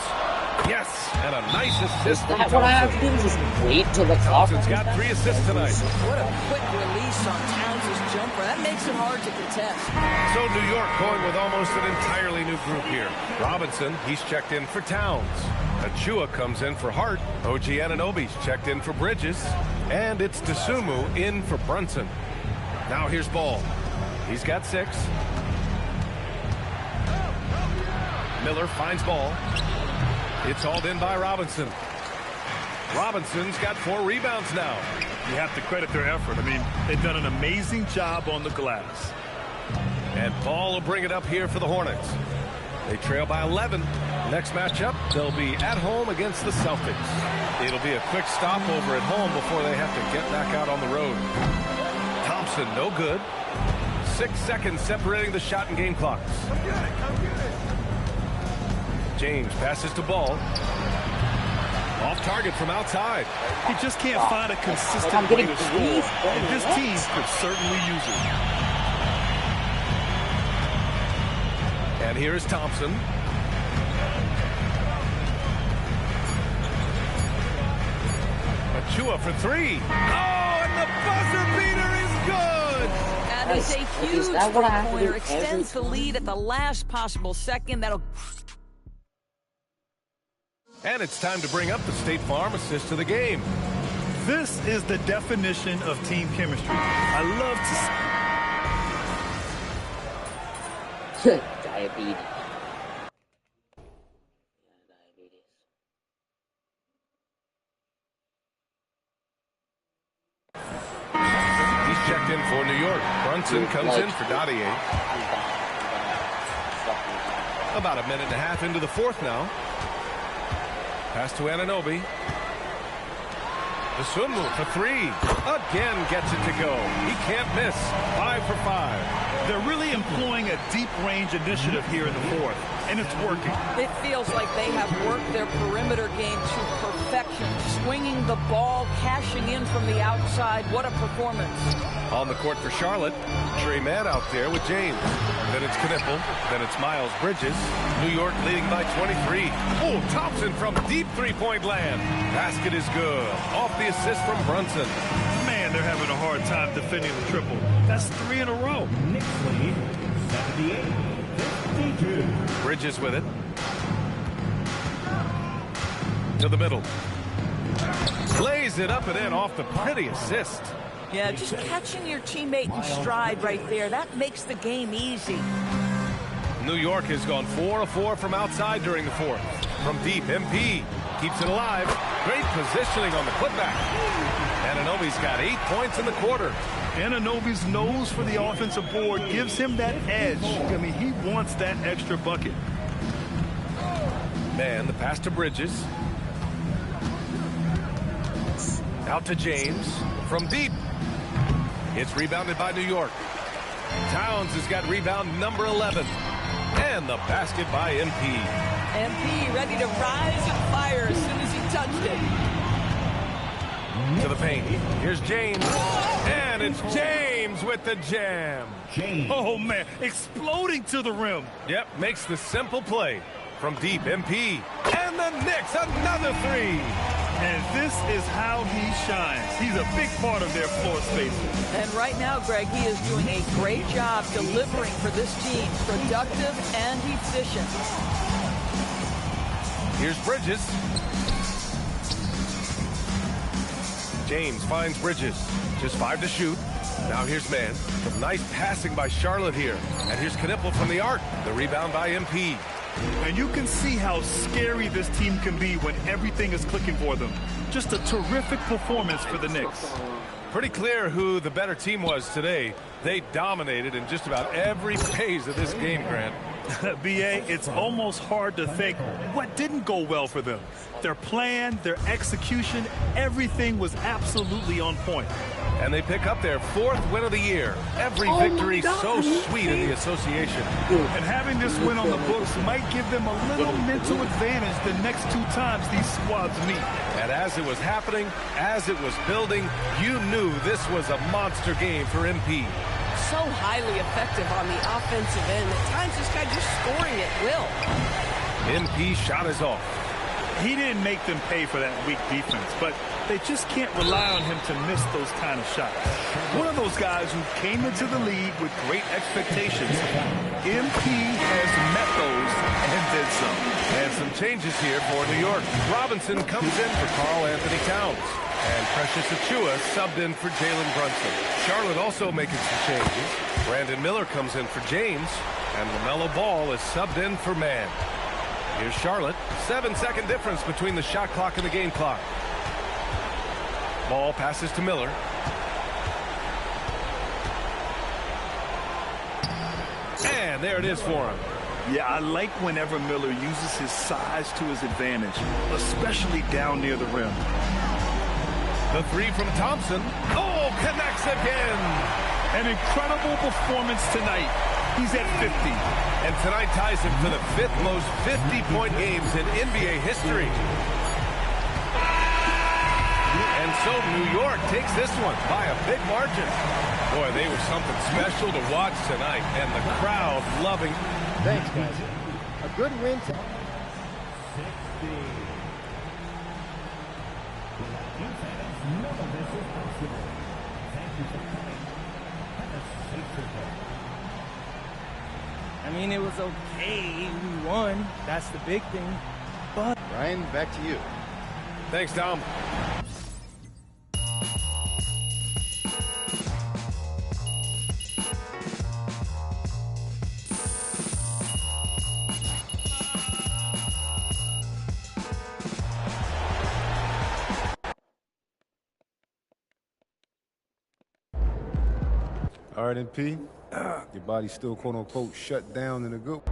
Yes, and a nice assist from Thompson. What I have to do is just wait till the clock. Thompson's got 3 assists tonight. What a quick release on Towns' jumper. That makes it hard to contest. So New York going with almost an entirely new group here. Robinson, he's checked in for Towns. Achua comes in for Hart. OG Anunoby's checked in for Bridges. And it's Dosunmu in for Brunson. Now here's Ball. He's got 6. Miller finds Ball. It's hauled in by Robinson. Robinson's got 4 rebounds now. You have to credit their effort. I mean, they've done an amazing job on the glass. And Ball will bring it up here for the Hornets. They trail by 11. Next matchup, they'll be at home against the Celtics. It'll be a quick stopover at home before they have to get back out on the road. Thompson, no good. 6 seconds separating the shot and game clocks. James passes to Ball. Off target from outside. He just can't find a consistent way to score. And this team could certainly use it. And here's Thompson. Achua for 3. Oh, and the buzzer beater is good. That is a huge three-pointer. Extends the lead at the last possible second. That'll... And it's time to bring up the State Farm assist to the game. This is the definition of team chemistry. I love to see. Diabetes. He's checked in for New York. Brunson comes in for Dadier. About a minute and a half into the 4th now. Pass to Anunoby. Dosunmu for 3. Again gets it to go. He can't miss. 5 for 5. They're really employing a deep range initiative here in the 4th, and it's working. It feels like they have worked their perimeter game to perfection. Swinging the ball, cashing in from the outside. What a performance. On the court for Charlotte, Trey Mann out there with James. Then it's Knipple. Then it's Miles Bridges. New York leading by 23. Oh, Thompson from deep three-point land. Basket is good. Off the assist from Brunson. Man, they're having a hard time defending the triple. That's 3 in a row. Knicks lead 78-52. Bridges with it. To the middle. Lays it up and in off the pretty assist. Yeah, just catching your teammate in stride right there. That makes the game easy. New York has gone 4 of 4 from outside during the 4th. From deep, MP keeps it alive. Great positioning on the putback. Anunoby's got 8 points in the quarter. Anunoby's nose for the offensive board gives him that edge. I mean, he wants that extra bucket. Man, the pass to Bridges. Out to James. From deep. It's rebounded by New York. Towns has got rebound number 11. And the basket by MP. MP ready to rise and fire as soon as he touched it. To the paint. Here's James. And it's James with the jam. Oh, man. Exploding to the rim. Yep, makes the simple play. From deep, MP. And the Knicks, another 3. And this is how he shines. He's a big part of their floor spacing. And right now, Greg, he is doing a great job delivering for this team. Productive and efficient. Here's Bridges. James finds Bridges. Just 5 to shoot. Now here's Mann. Some nice passing by Charlotte here. And here's Knipple from the arc. The rebound by MP. And you can see how scary this team can be when everything is clicking for them. Just a terrific performance for the Knicks. Pretty clear who the better team was today. They dominated in just about every phase of this game, Grant. B.A., it's almost hard to think what didn't go well for them. Their plan, their execution, everything was absolutely on point. And they pick up their 4th win of the year. Every victory so sweet in the association. And having this win on the books might give them a little mental advantage the next 2 times these squads meet. And as it was happening, as it was building, you knew this was a monster game for MP. So highly effective on the offensive end. At times, this guy just scoring at will. MP shot is off. He didn't make them pay for that weak defense, but they just can't rely on him to miss those kind of shots. One of those guys who came into the league with great expectations. MP has met those and did so. And some changes here for New York. Robinson comes in for Karl Anthony Towns. And Precious Achiuwa subbed in for Jalen Brunson. Charlotte also making some changes. Brandon Miller comes in for James. And LaMelo Ball is subbed in for Mann. Here's Charlotte. 7-second difference between the shot clock and the game clock. Ball passes to Miller. And there it is for him. Yeah, I like whenever Miller uses his size to his advantage, especially down near the rim. The 3 from Thompson. Oh, connects again. An incredible performance tonight. He's at 50. And tonight ties him for the 5th most 50-point games in NBA history. And so New York takes this one by a big margin. Boy, they were something special to watch tonight, and the crowd loving. Thanks, guys. A good win. I mean, it was okay. We won. That's the big thing. But Ryan, back to you. Thanks, Dom. All right, MP. Your body's still, quote-unquote, shut down in the goop.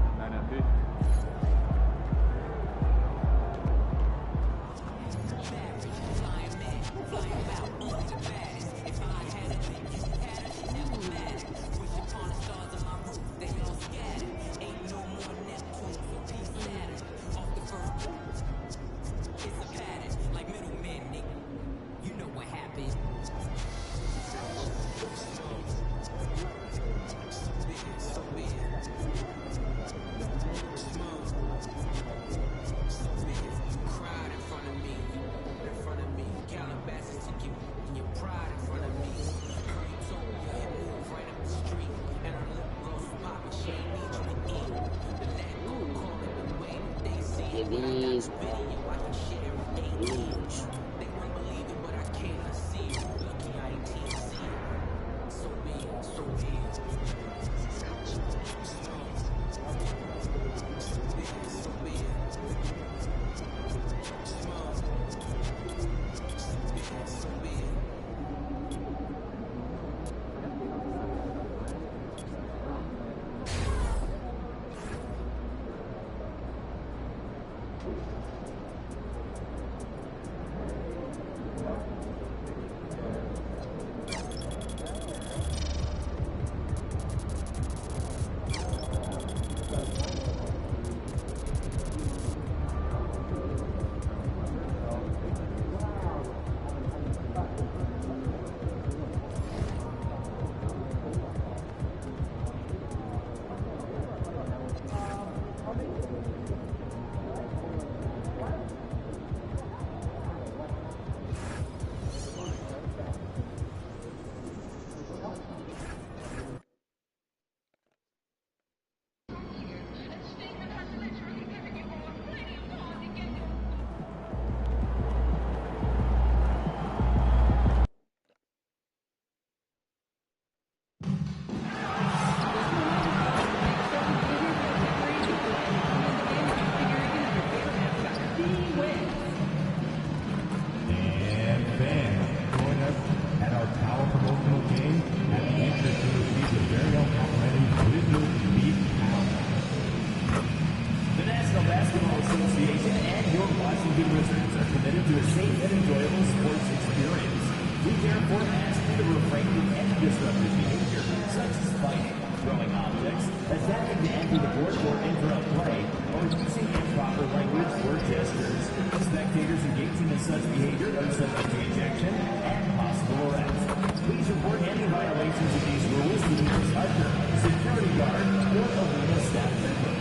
such as fighting, throwing objects, attempting to enter the board or interrupt play, or using improper language or gestures. Spectators engaging in such behavior are subject to ejection and possible arrest. Please report any violations of these rules to the nearest usher, security guard, or arena staff member.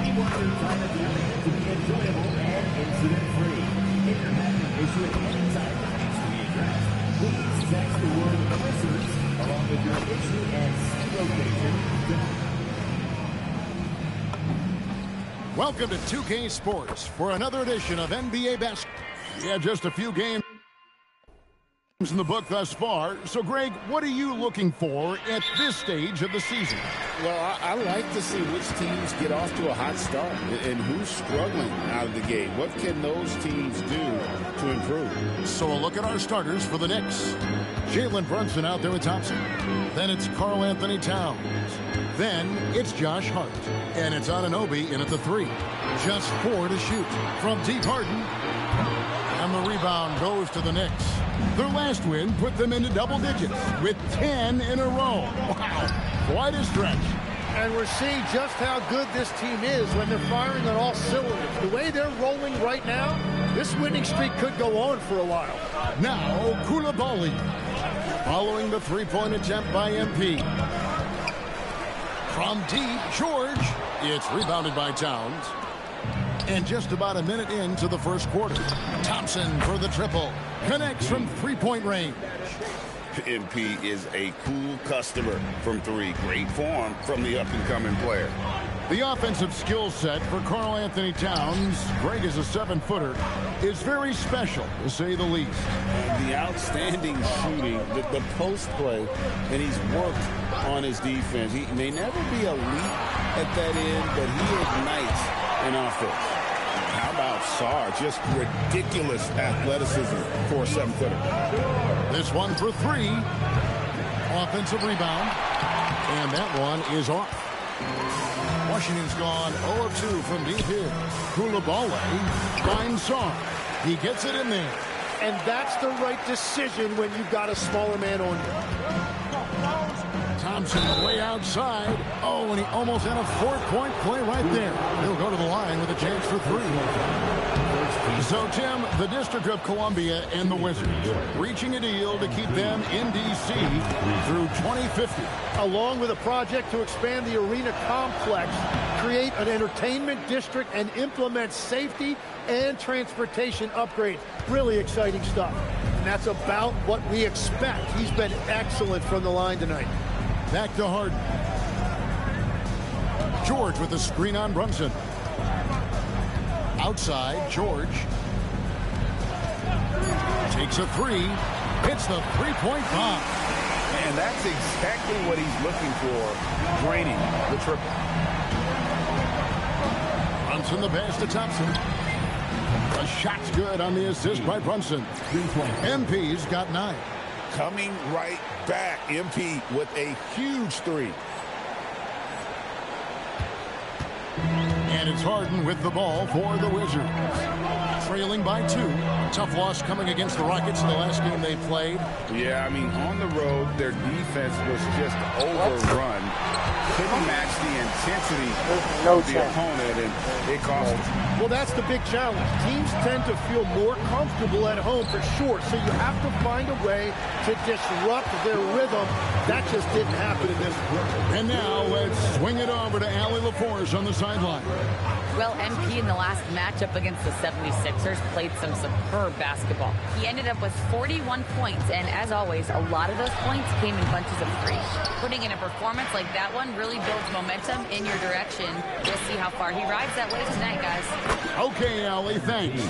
We want your time at the arena to be enjoyable and incident-free. If you're having an issue at any time that needs to be addressed, please text the word Wizards along with your issue and seat location. Welcome to 2K Sports for another edition of NBA Basketball. Yeah, just a few games in the book thus far. So, Greg, what are you looking for at this stage of the season? Well, I like to see which teams get off to a hot start and who's struggling out of the gate. What can those teams do to improve? So a look at our starters for the Knicks. Jalen Brunson out there with Thompson. Then it's Karl Anthony Towns. Then it's Josh Hart. And it's Anunoby in at the 3. Just 4 to shoot. From deep, Harden. And the rebound goes to the Knicks. Their last win put them into double digits with 10 in a row. Wow, quite a stretch. And we're seeing just how good this team is when they're firing on all cylinders. The way they're rolling right now, this winning streak could go on for a while. Now, Coulibaly. Following the three-point attempt by MP. From deep, George. It's rebounded by Towns. And just about a minute into the first quarter, Thompson for the triple. Connects from three-point range. MP is a cool customer from 3. Great form from the up-and-coming player. The offensive skill set for Karl Anthony Towns, Greg is a 7-footer, is very special, to say the least. The outstanding shooting, the post play, and he's worked on his defense. He may never be elite at that end, but he ignites an offense. How about Sarr? Just ridiculous athleticism for a 7-footer. This one for 3. Offensive rebound. And that one is off. Washington's gone 0 of 2 from deep here. Coulibaly finds Sarr. He gets it in there. And that's the right decision when you've got a smaller man on you. Thompson way outside. Oh, and he almost had a 4-point play right there. He'll go to the line with a chance for 3. So, Tim, the District of Columbia and the Wizards reaching a deal to keep them in D.C. through 2050. Along with a project to expand the arena complex, create an entertainment district, and implement safety and transportation upgrades. Really exciting stuff. And that's about what we expect. He's been excellent from the line tonight. Back to Harden. George with the screen on Brunson. Outside, George. Takes a 3. Hits the three-point bomb. And that's exactly what he's looking for, draining the triple. Brunson the pass to Thompson. The shot's good on the assist by Brunson. MP's got 9. Coming right back, MP with a huge 3. And it's Harden with the ball for the Wizards. Trailing by 2. Tough loss coming against the Rockets in the last game they played. Yeah, I mean, on the road, their defense was just overrun. Couldn't match the intensity of the opponent, and it cost them. Well, that's the big challenge. Teams tend to feel more comfortable at home for sure, so you have to find a way to disrupt their rhythm. That just didn't happen in this one. And now let's swing it over to Allie LaForce on the sideline. Well, MP in the last matchup against the 76ers played some superb basketball. He ended up with 41 points, and as always, a lot of those points came in bunches of 3. Putting in a performance like that one really builds momentum in your direction. We'll see how far he rides that wave tonight, guys. Okay, Allie, thanks.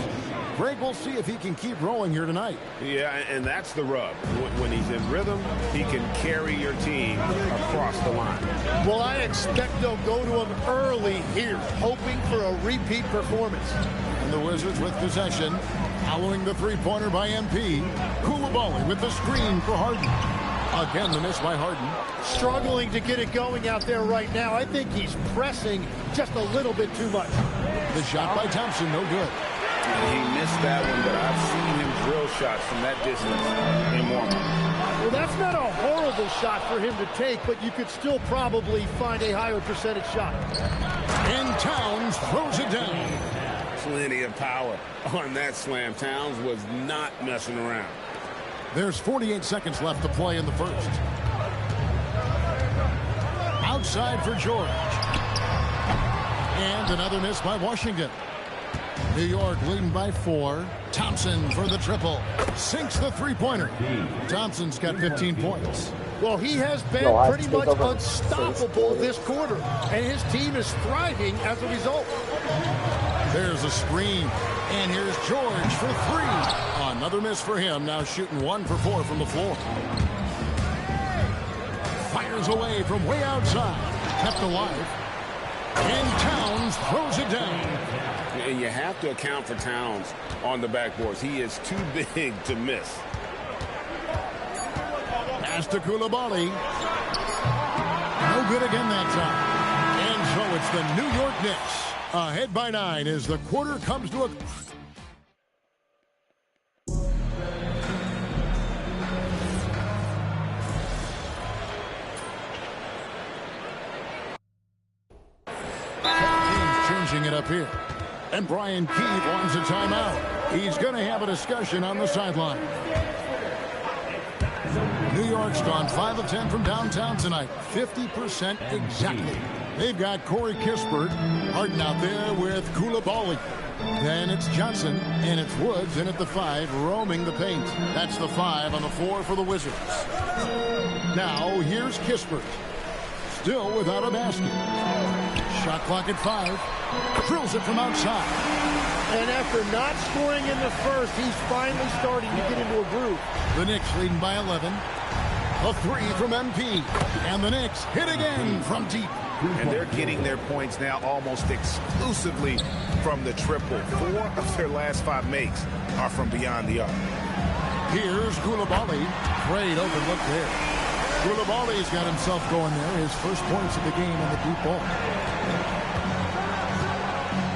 Greg, we'll see if he can keep rolling here tonight. Yeah, and that's the rub. When he's in rhythm, he can carry your team across the line. Well, I expect they'll go to him early here, hoping for a repeat performance. And the Wizards with possession, following the three-pointer by MP. Coulibaly with the screen for Harden. Again, the miss by Harden. Struggling to get it going out there right now. I think he's pressing just a little bit too much. The shot by Thompson, no good. He missed that one, but I've seen him drill shots from that distance in warm-up. Well, that's not a horrible shot for him to take, but you could still probably find a higher percentage shot. And Towns throws it down. Plenty of power on that slam. Towns was not messing around. There's 48 seconds left to play in the first. Outside for George. And another miss by Washington. New York leading by 4. Thompson for the triple. Sinks the three-pointer. Thompson's got 15 points. Well, he has been pretty much unstoppable this quarter, and his team is thriving as a result. There's a screen, and here's George for 3. Another miss for him, now shooting 1 for 4 from the floor. Fires away from way outside. Kept alive. And Towns throws it down. And you have to account for Towns on the backboards. He is too big to miss. Pass to Coulibaly. No good again that time. And so it's the New York Knicks ahead by 9 as the quarter comes to a... Changing it up here. And Brian Keefe wants a timeout. He's going to have a discussion on the sideline. New York's gone 5 of 10 from downtown tonight. 50% exactly. They've got Corey Kispert. Harden out there with Coulibaly. Then it's Johnson, and it's Woods in at the 5, roaming the paint. That's the 5 on the floor for the Wizards. Now, here's Kispert. Still without a basket. Shot clock at 5. Drills it from outside. And after not scoring in the first, he's finally starting to get into a groove. The Knicks leading by 11. A 3 from MP. And the Knicks hit again from deep. And they're getting their points now almost exclusively from the triple. 4 of their last 5 makes are from beyond the arc. Here's Coulibaly. Great open look there. Coulibaly's got himself going there. His first points of the game in the deep ball.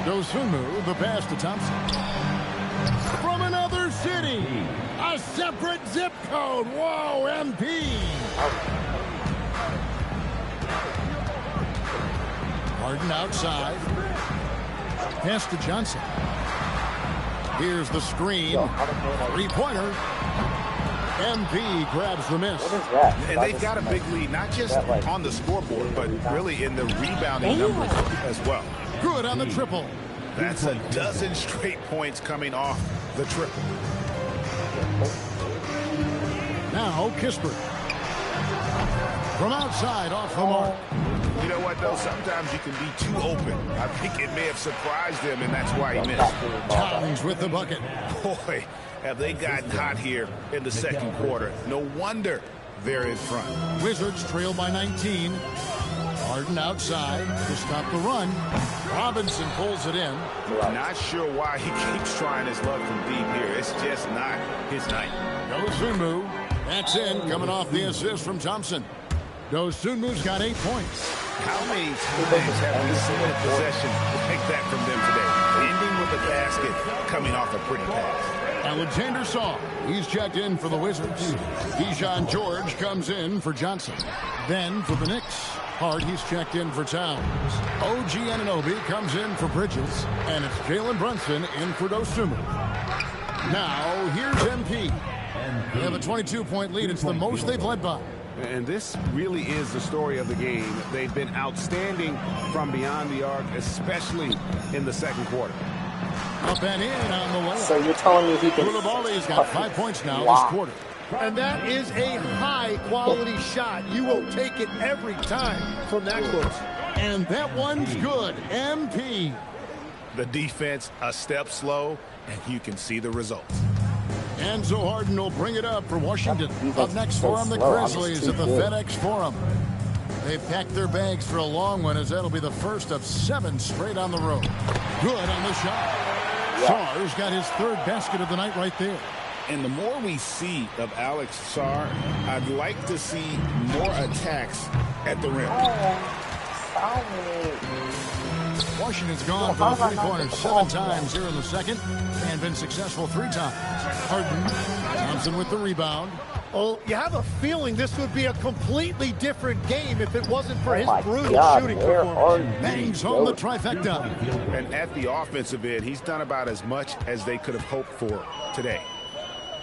Dosunmu, the pass to Thompson. From another city. A separate zip code. Whoa, MP. Harden outside. Pass to Johnson. Here's the screen. 3-pointer. MP grabs the miss. And they've got a big lead, not just on the scoreboard, but really in the rebounding numbers as well. Good on the triple. That's a dozen straight points coming off the triple. Now Kispert. From outside, off the mark. You know what, though? Sometimes you can be too open. I think it may have surprised him, and that's why he missed. Towns with the bucket. Boy, have they gotten hot here in the second quarter. No wonder they're in front. Wizards trail by 19. Harden outside to stop the run. Robinson pulls it in. Not sure why he keeps trying his luck from deep here. It's just not his night. Dosunmu. That's in, coming off the assist from Thompson. Dosunmu's got 8 points. How many times have we seen a possession like that from them today? Ending with a basket, coming off a pretty pass. Alexander Saw. He's checked in for the Wizards. Dijon George comes in for Johnson. Then for the Knicks, Hart, he's checked in for Towns. OG Anunoby comes in for Bridges. And it's Jalen Brunson in for Dosunmu. Now, here's MP. They have a 22-point lead. It's the most they've led by. And this really is the story of the game. They've been outstanding from beyond the arc, especially in the second quarter. Up and in on the way. So you're telling me he can... Coulibaly's got 5 points now this quarter. And that is a high-quality shot. You will take it every time from that close. And that one's good. MP. The defense a step slow, and you can see the results. Enzo Harden will bring it up for Washington. Up next for them, the Grizzlies at the FedEx Forum. They've packed their bags for a long one, as that'll be the first of 7 straight on the road. Good on the shot. Sarr's got his 3rd basket of the night right there. And the more we see of Alex Sarr, I'd like to see more attacks at the rim. Washington's gone for the three-pointers 7 times here in the second and been successful 3 times. Harden, Thompson with the rebound. Well, you have a feeling this would be a completely different game if it wasn't for his brutal shooting performance. Bangs home the trifecta. And at the offensive end, he's done about as much as they could have hoped for today.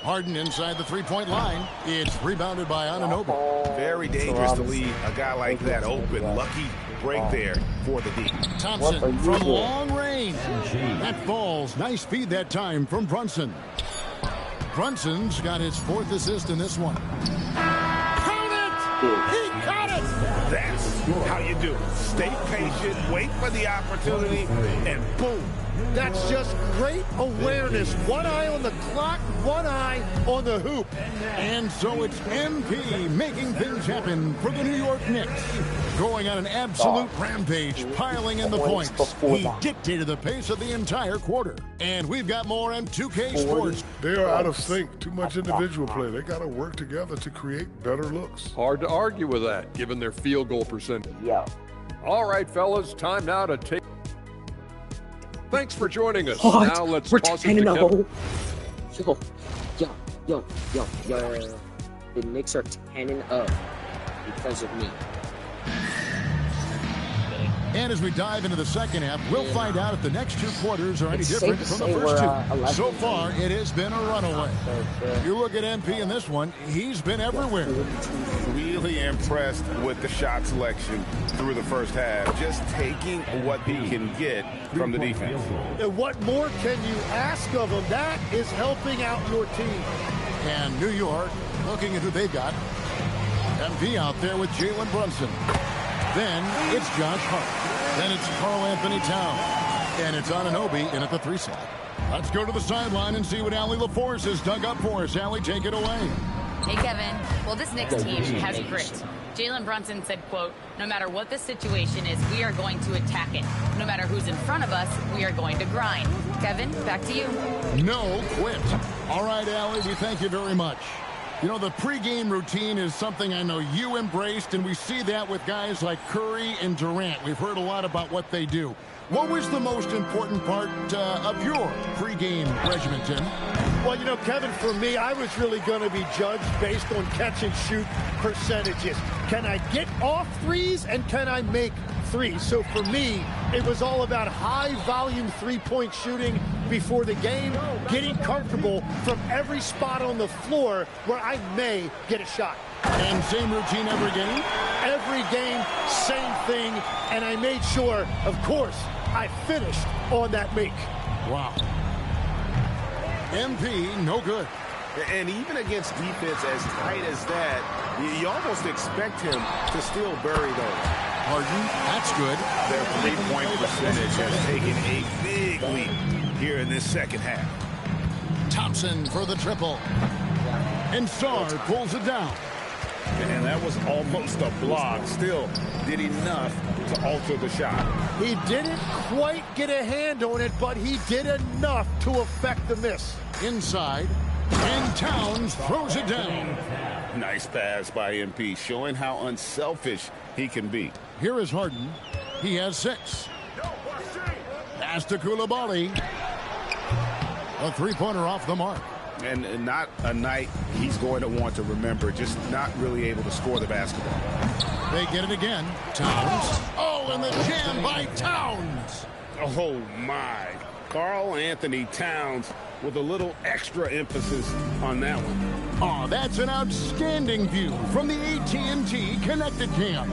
Harden inside the three-point line. It's rebounded by Anunoby. Very dangerous to leave a guy like that open. Lucky break there for the D. Thompson from long range. That falls. Nice feed that time from Brunson. Brunson's got his 4th assist in this one. Count it! He got it! That's how you do it. Stay patient, wait for the opportunity, and boom. That's just great awareness. One eye on the clock, one eye on the hoop. And so it's MP making things happen for the New York Knicks. Going on an absolute rampage, piling in the points. He dictated the pace of the entire quarter. And we've got more M2K Sports. They are out of sync. Too much individual play. They got to work together to create better looks. Hard to argue with that, given their field goal percentage. Yeah. All right, fellas, time now to take. Thanks for joining us. What? Now let's We're toss it to 10-0. Kevin. Yo. The Knicks are 10-0 because of me. And as we dive into the second half, we'll find out if the next 2 quarters are any different from the first 2. So far, it has been a runaway. You look at MP in this one, he's been everywhere. Really impressed with the shot selection through the first half. Just taking what he can get from the defense. And what more can you ask of him? That is helping out your team. And New York, looking at who they've got. MP out there with Jalen Brunson. Then it's Josh Hart. Then it's Karl Anthony Towns. And it's Anunoby in at the 3 slot. Let's go to the sideline and see what Allie LaForce has dug up for us. Allie, take it away. Hey, Kevin. Well, this Knicks team has grit. Jalen Brunson said, quote, no matter what the situation is, we are going to attack it. No matter who's in front of us, we are going to grind. Kevin, back to you. No quit. All right, Allie, we thank you very much. You know, the pregame routine is something I know you embraced, and we see that with guys like Curry and Durant. We've heard a lot about what they do. What was the most important part of your pregame regimen, Tim? Well, you know, Kevin, for me, I was really going to be judged based on catch-and-shoot percentages. Can I get off threes, and can I make threes? So for me, it was all about high-volume three-point shooting before the game, getting comfortable from every spot on the floor where I may get a shot. And same routine every game? Every game, same thing, and I made sure, of course, I finished on that make. Wow. MP, no good. And even against defense as tight as that, you almost expect him to still bury those. Harden, that's good. Their three-point percentage has taken a big leap here in this second half. Thompson for the triple. And Sarr pulls it down. And that was almost a block. Still did enough to alter the shot. He didn't quite get a hand on it, but he did enough to affect the miss. Inside, and Towns throws it down. Nice pass by MP, showing how unselfish he can be. Here is Harden. He has 6. Pass to Coulibaly. A three-pointer off the mark. And not a night he's going to want to remember, just not really able to score the basketball. They get it again. Towns. Oh, and the jam by Towns. Oh, my. Karl Anthony Towns with a little extra emphasis on that one. Oh, that's an outstanding view from the AT&T Connected Cam.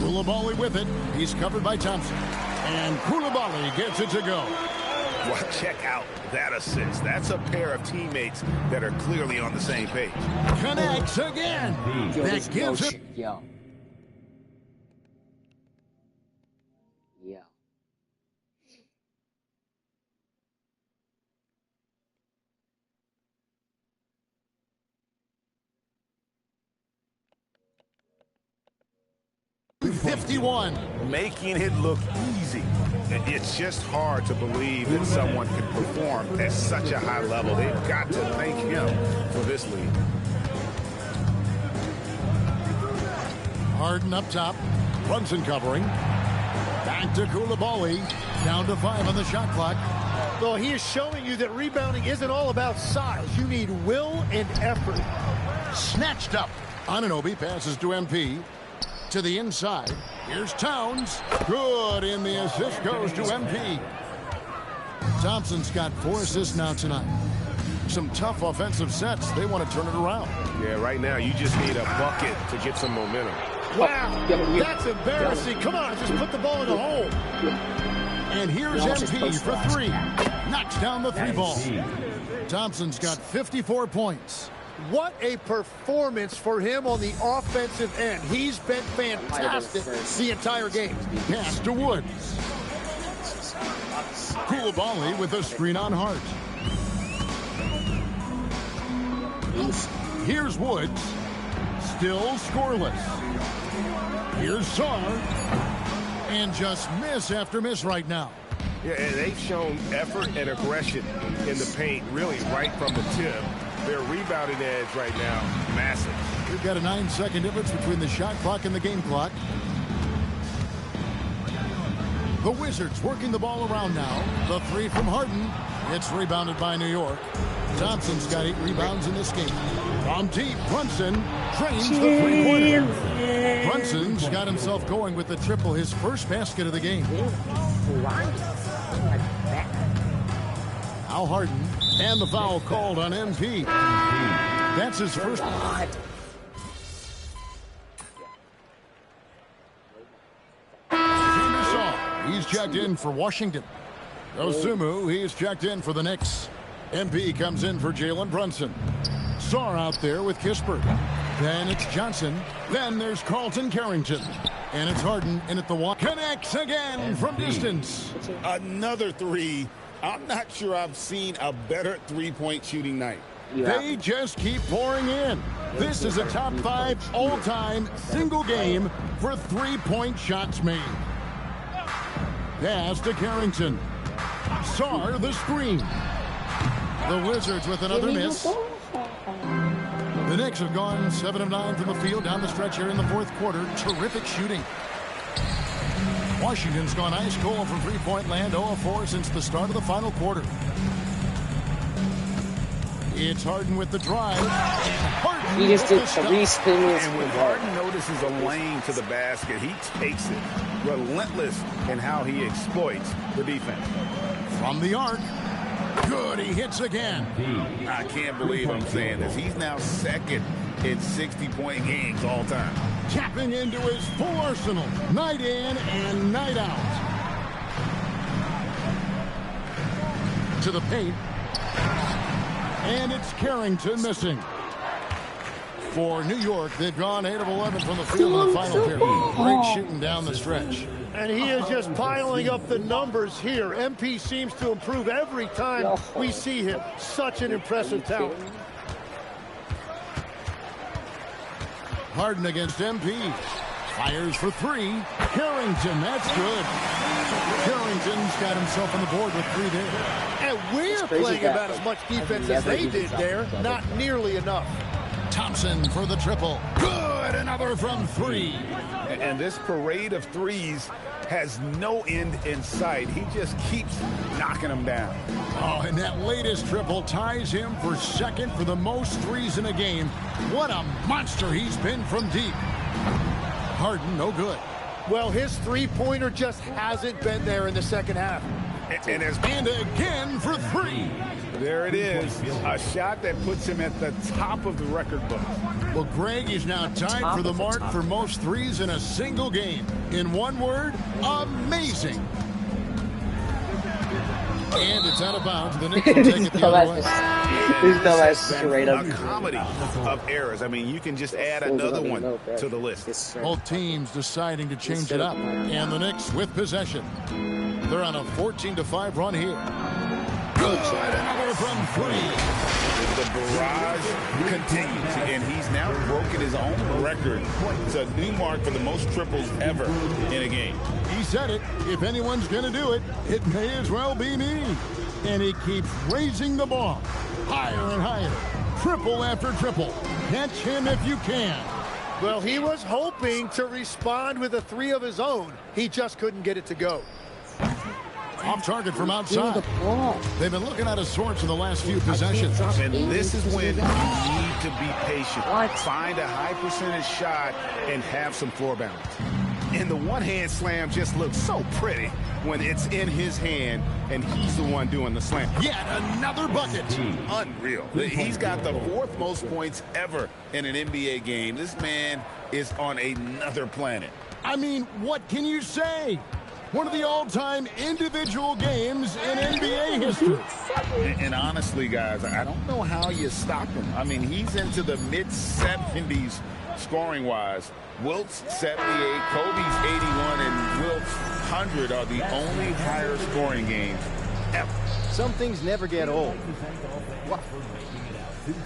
Coulibaly with it. He's covered by Thompson. And Coulibaly gets it to go. Well, check out that assist. That's a pair of teammates that are clearly on the same page. Connects again. That gives it. Yeah. 51. Making it look easy. It's just hard to believe that someone can perform at such a high level. They've got to thank him for this lead. Harden up top. Brunson covering. Back to Coulibaly. Down to 5 on the shot clock. Well, he is showing you that rebounding isn't all about size. You need will and effort. Snatched up. Anunoby passes to MP. To the inside. Here's Towns. Good, and the assist goes to MP. Thompson's got 4 assists now tonight. Some tough offensive sets. They want to turn it around. Yeah, right now you just need a bucket to get some momentum. Wow, that's embarrassing. Come on, just put the ball in the hole. And here's MP for 3. Knocks down the 3 ball. Thompson's got 54 points. What a performance for him on the offensive end. He's been fantastic the entire game. Pass to Woods. Koulibaly with a screen on Hart. Here's Woods. Still scoreless. Here's Sarr. And just miss after miss right now. Yeah, and they've shown effort and aggression in the paint, really right from the tip. Their rebounding edge right now, massive. We've got a 9-second difference between the shot clock and the game clock. The Wizards working the ball around now. The 3 from Harden. It's rebounded by New York. Thompson's got 8 rebounds in this game. From deep, Brunson drains the 3-pointer. Brunson's got himself going with the triple, his first basket of the game. Now Harden, and the foul called on MP. That's his first. He's checked in for Washington. Osumu, he's checked in for the Knicks. MP comes in for Jalen Brunson. Sarr out there with Kispert. Then it's Johnson. Then there's Carlton Carrington. And it's Harden in at the wall. Connects again from distance. Another 3. I'm not sure I've seen a better three-point shooting night. They just keep pouring in. This is a top 5 all-time single game for 3-point shots made. Pass to Carrington. Sarr the screen. The Wizards with another miss. The Knicks have gone 7 of 9 from the field down the stretch here in the 4th quarter. Terrific shooting. Washington's gone ice cold from 3-point land, 0 of 4 since the start of the final quarter. It's Harden with the drive. He just did 3 spins. And when Harden notices a lane to the basket, he takes it. Relentless in how he exploits the defense. From the arc. Good, he hits again. I can't believe I'm saying this. He's now second in 60-point games all time. Tapping into his full arsenal. Night in and night out. To the paint. And it's Carrington missing. For New York, they've gone 8 of 11 from the field in the final period. Great shooting down the stretch. And he is just piling up the numbers here. MP seems to improve every time we see him. Such an impressive talent. Harden against MP. Fires for 3. Carrington, that's good. Carrington's got himself on the board with 3 there. And we're playing about as much defense as they did there. Not nearly enough. Thompson for the triple. Good, another from 3. And this parade of threes has no end in sight. He just keeps knocking them down. Oh, and that latest triple ties him for second for the most threes in a game. What a monster he's been from deep. Harden, no good. Well, his three-pointer just hasn't been there in the second half. And again for 3. There it is. A shot that puts him at the top of the record book. Well, Greg is now tied for the mark for most threes in a single game. In one word, amazing. And it's out of bounds. The Knicks will take it the other way. A comedy of errors. I mean, you can just add another one to the list. Both teams deciding to change it up. And the Knicks with possession. They're on a 14-5 run here. Good. Another from 3. The barrage continues, and he's now broken his own record. It's a new mark for the most triples ever in a game. He said it. If anyone's going to do it, it may as well be me. And he keeps raising the ball. Higher and higher. Triple after triple. Catch him if you can. Well, he was hoping to respond with a 3 of his own. He just couldn't get it to go. Off target from outside. They've been looking out of sorts in the last few possessions. And this is when you need to be patient. Find a high percentage shot and have some floor balance. And the one-hand slam just looks so pretty when it's in his hand and he's the one doing the slam. Yet another bucket. Unreal. He's got the 4th most points ever in an NBA game. This man is on another planet. I mean, what can you say? One of the all-time individual games in NBA history. And honestly, guys, I don't know how you stop him. I mean, he's into the mid-70s scoring-wise. Wilt's 78, Kobe's 81, and Wilt's 100 are the only higher scoring games ever. Some things never get old. Wow. Please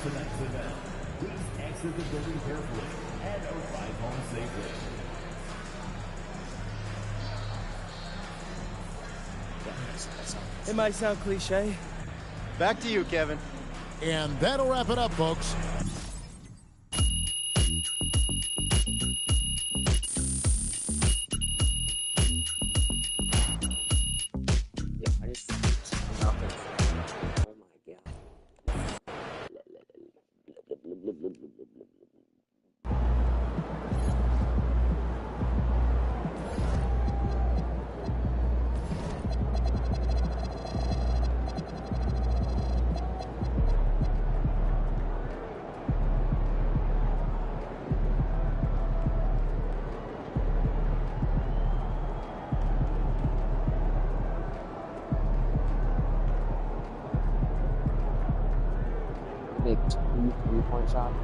exit the building carefully and arrive home safely. It might sound cliche. Back to you, Kevin. And that'll wrap it up, folks. Big 2 3-point shots.